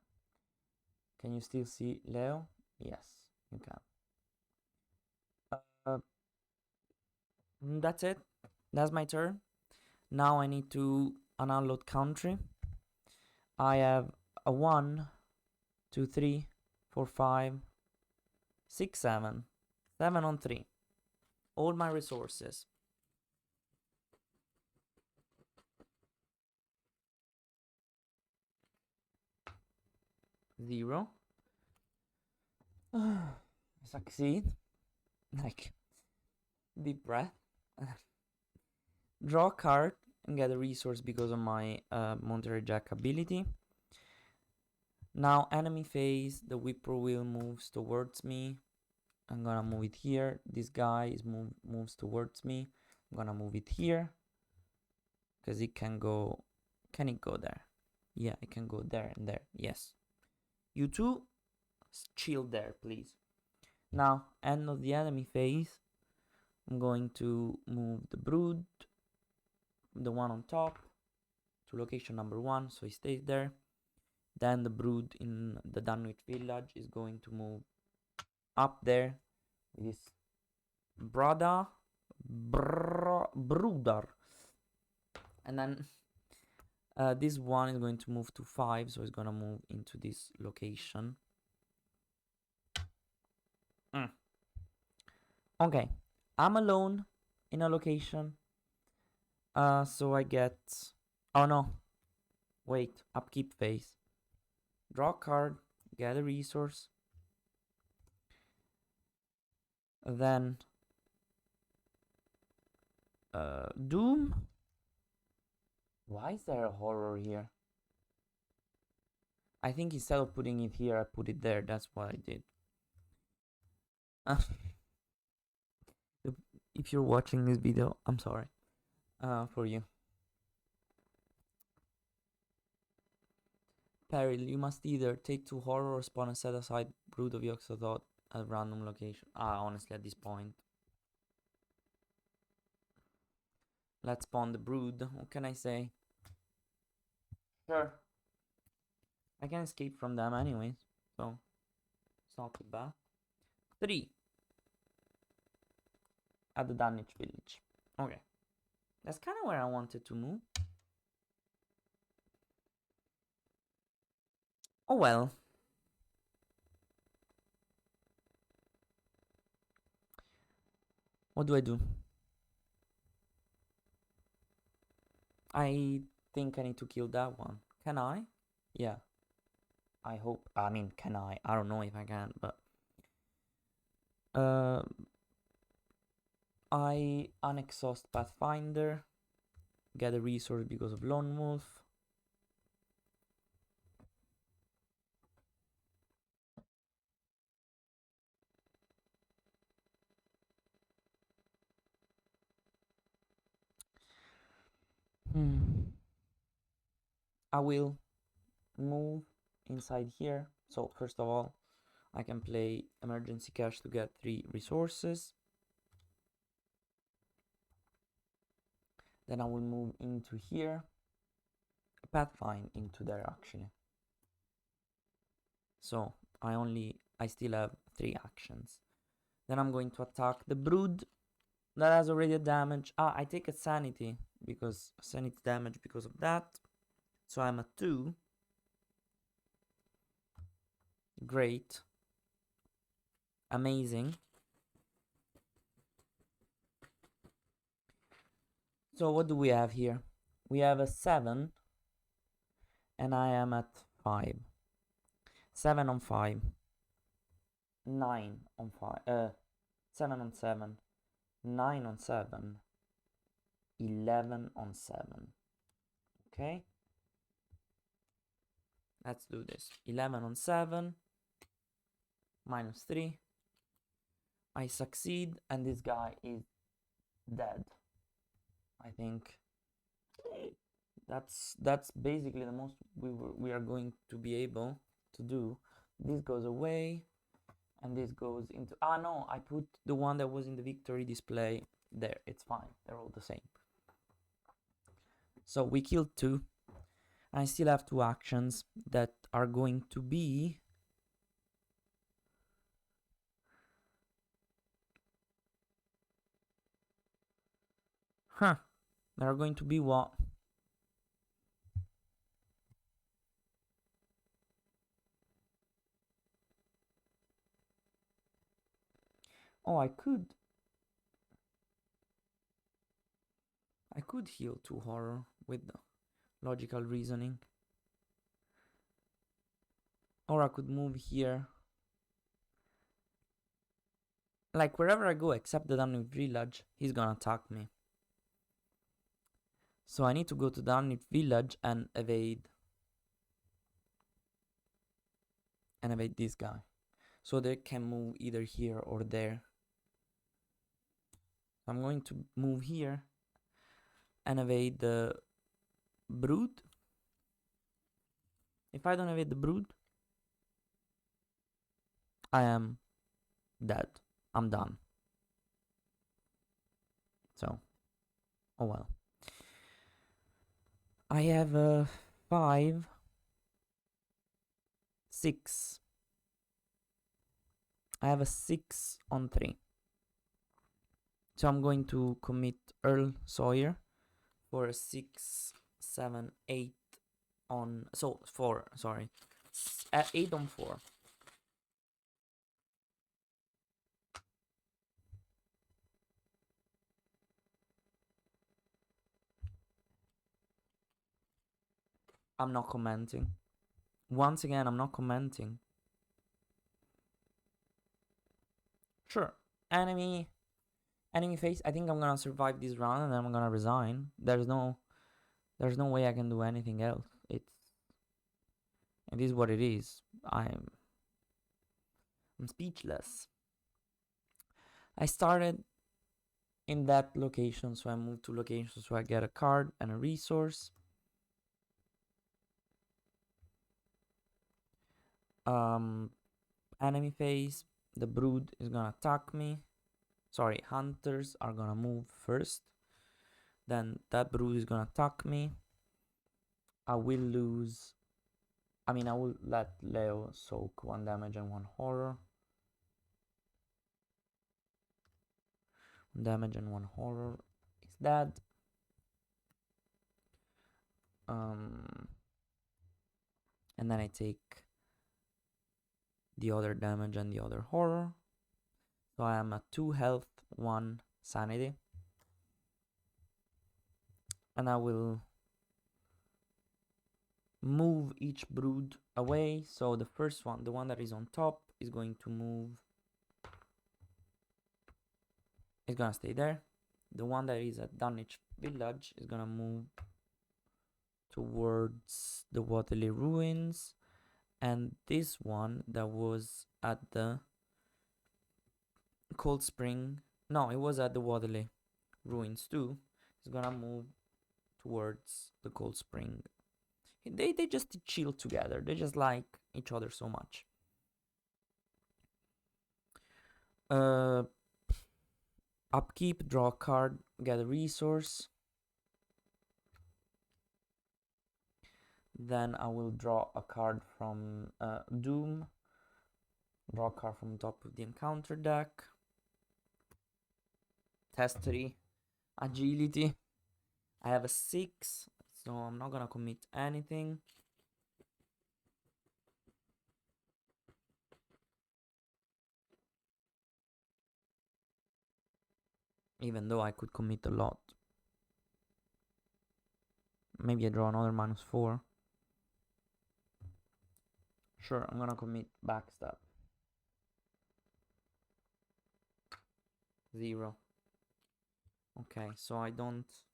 S1: Can you still see Leo? Yes, you can. That's it. That's my turn. Now I need to unload country. I have a 1, 2, 3, 4, 5, 6, 7. 7 on 3. All my resources. 0. Succeed. Like, deep breath. Draw a card and get a resource because of my Monterey Jack ability. Now, enemy phase, the whippoorwill moves towards me. I'm gonna move it here. This guy moves towards me. I'm gonna move it here. Because it can go... Can it go there? Yeah, it can go there and there. Yes. You two, chill there, please. Now, end of the enemy phase. I'm going to move the brood, the one on top, to location number 1, so it stays there. Then the brood in the Dunwich village is going to move up there with this brother, brooder. And then this one is going to move to 5, so it's gonna move into this location. Okay, I'm alone in a location. So I get... Oh no, wait, upkeep phase. Draw a card, get a resource. Then Doom. Why is there a horror here? I think instead of putting it here, I put it there. That's what I did. If you're watching this video, I'm sorry for you. Peril, you must either take 2 horror or spawn a set aside brood of Yoxothot at a random location. Honestly, at this point. Let's spawn the brood. What can I say? Sure. I can escape from them anyways, so it's not too bad. 3. At the Dunwich village. Okay. That's kind of where I wanted to move. Oh well. What do I do? I think I need to kill that one. Can I? Yeah. I hope. I mean, can I? I don't know if I can, but... I unexhaust Pathfinder. Get a resource because of Lone Wolf. I will move inside here. So first of all, I can play emergency cash to get 3 resources. Then I will move into here. Pathfind into there actually. So I still have 3 actions. Then I'm going to attack the brood that has already a damage. I take a sanity damage because of that. So I'm at 2. Great. Amazing. So what do we have here? We have a 7. And I am at 5. 7 on 5. 9 on 5. 7 on 7. 9 on 7. 11 on 7. Okay. Let's do this. 11 on 7. Minus 3. I succeed, and this guy is dead. I think that's basically the most we are going to be able to do. This goes away, and this goes into... no, I put the one that was in the victory display there. It's fine. They're all the same. So we killed 2. I still have 2 actions that are going to be... They are going to be what? Oh, I could heal 2 horror with the logical reasoning. Or I could move here. Like, wherever I go except the Dunwich village, he's gonna attack me. So I need to go to Dunwich village and evade. And evade this guy. So they can move either here or there. I'm going to move here and evade the brood. If I don't evade the brood, I am dead. I'm done. So, oh well. I have a 5, 6. I have a 6 on 3. So I'm going to commit Earl Sawyer for a 6, 7, 8 on... So, 4, sorry. 8 on 4. I'm not commenting. Once again, I'm not commenting. Sure. Enemy face. I think I'm gonna survive this round and then I'm gonna resign. There's no way I can do anything else. It is what it is. I'm speechless. I started in that location, so I moved to location so I get a card and a resource. Enemy phase. The brood is gonna attack me. Sorry, hunters are gonna move first. Then that brood is gonna attack me. I will lose. I mean, I will let Leo soak 1 damage and 1 horror. 1 damage and 1 horror is dead. And then I take the other damage and the other horror. So I am at 2 health, 1 sanity. And I will move each brood away. So the first one, the one that is on top, is going to move. It's gonna stay there. The one that is at Dunwich village is gonna move towards the Waterley ruins. And this one that was at the Cold Spring, no, it was at the Waterley ruins too, is gonna move towards the Cold Spring. They just chill together. They just like each other so much. Upkeep, draw a card, get a resource. Then I will draw a card from Doom. Draw a card from top of the encounter deck. Testery, agility. I have a 6, so I'm not gonna commit anything. Even though I could commit a lot. Maybe I draw another -4. Sure, I'm gonna commit backstab. 0. Okay, so I don't...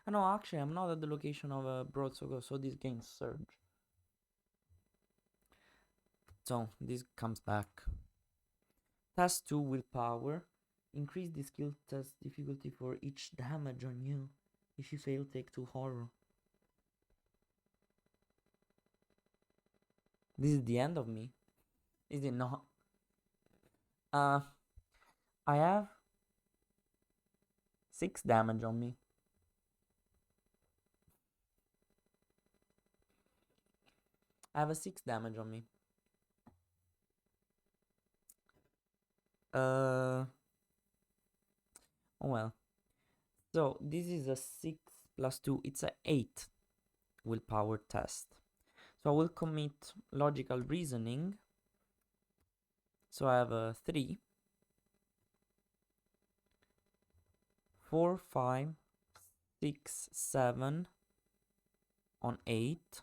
S1: no, actually, I'm not at the location of a Broadsword, so this gains Surge. So, this comes back. Task 2, Willpower. Increase the skill test difficulty for each damage on you. If you fail, take 2 horror. This is the end of me. Is it not? I have 6 damage on me. I have a 6 damage on me. Oh well. So this is a 6 plus 2. It's a 8 willpower test. So I will commit logical reasoning. So I have a 3, 4, 5, 6, 7 on 8.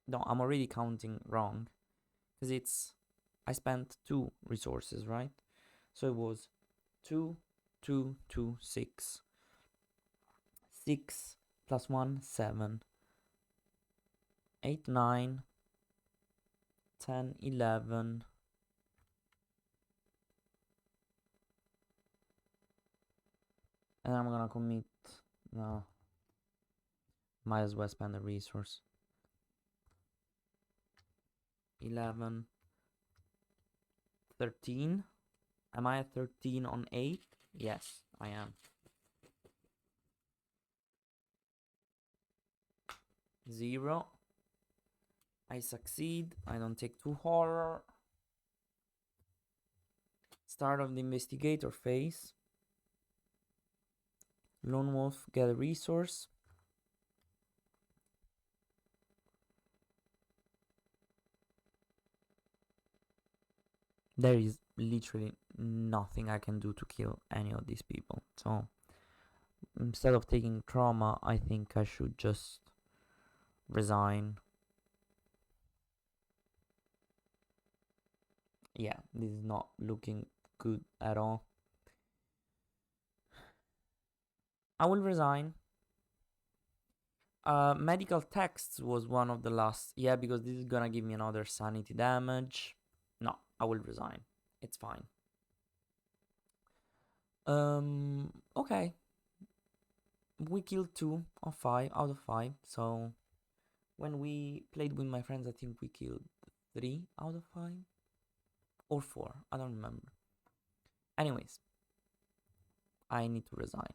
S1: No, I'm already counting wrong. Because I spent 2 resources, right? So it was 2, 2, 2, 6. 6 plus 1, 7. 8, 9, 10, 11. And I'm gonna commit. No. Might as well spend the resource. 11. 13. Am I at 13 on 8? Yes, I am. 0. I succeed. I don't take 2 horror. Start of the investigator phase. Lone Wolf, get a resource. There is literally nothing I can do to kill any of these people. So instead of taking trauma, I think I should just resign. Yeah, this is not looking good at all. I will resign. Medical texts was one of the last. Yeah, because this is gonna give me another sanity damage. No, I will resign. It's fine. Okay. We killed 2 of 5 out of 5. So when we played with my friends, I think we killed 3 out of 5 or 4. I don't remember. Anyways, I need to resign.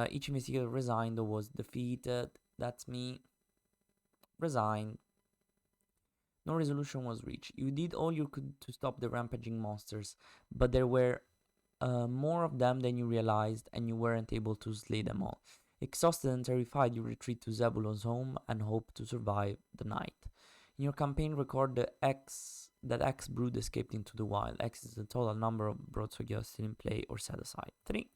S1: Each investigator resigned or was defeated. That's me. Resigned. No resolution was reached. You did all you could to stop the rampaging monsters, but there were more of them than you realized, and you weren't able to slay them all. Exhausted and terrified, you retreat to Zebulon's home and hope to survive the night. In your campaign, record that X brood escaped into the wild. X is the total number of broadswords still in play or set aside. 3.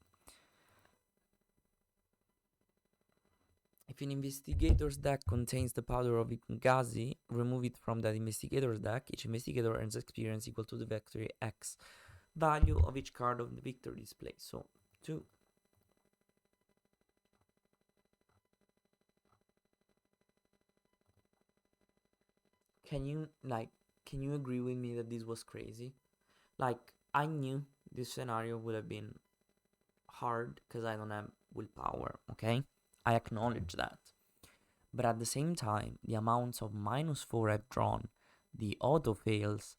S1: If an investigator's deck contains the powder of Ikungazi, remove it from that investigator's deck. Each investigator earns experience equal to the victory X value of each card of the victory display. So 2. Can you agree with me that this was crazy? Like, I knew this scenario would have been hard because I don't have willpower, okay? I acknowledge that. But at the same time, the amounts of -4 I've drawn, the auto fails,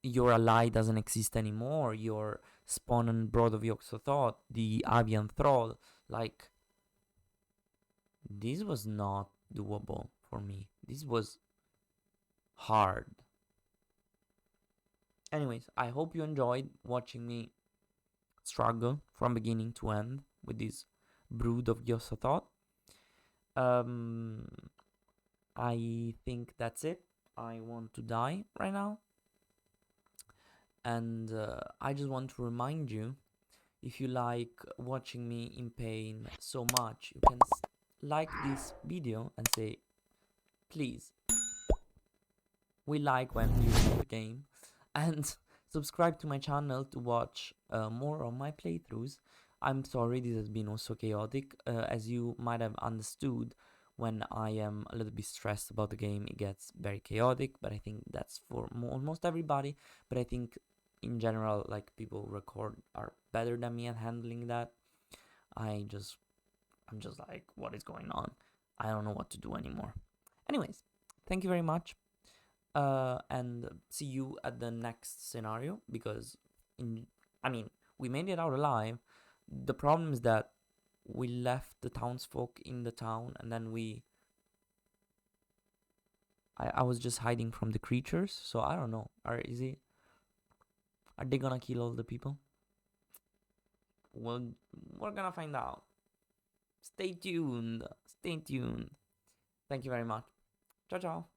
S1: your ally doesn't exist anymore, your spawn and broad of Yogg-Sothoth, the avian thrall, like, this was not doable for me. This was hard. Anyways, I hope you enjoyed watching me struggle from beginning to end with this brood of Yogg-Sothoth. I think that's it. I want to die right now. And I just want to remind you, if you like watching me in pain so much, you can like this video and say, please, we like when you play the game. And subscribe to my channel to watch more of my playthroughs. I'm sorry this has been also chaotic. As you might have understood, when I am a little bit stressed about the game, it gets very chaotic, but I think that's for almost everybody. But I think in general, like, people record are better than me at handling that. I'm just like, what is going on? I don't know what to do anymore. Anyways, thank you very much. And see you at the next scenario, because we made it out alive. The problem is that we left the townsfolk in the town, and then I was just hiding from the creatures, so I don't know. Are they gonna kill all the people? Well, we're gonna find out. Stay tuned. Thank you very much. Ciao, ciao.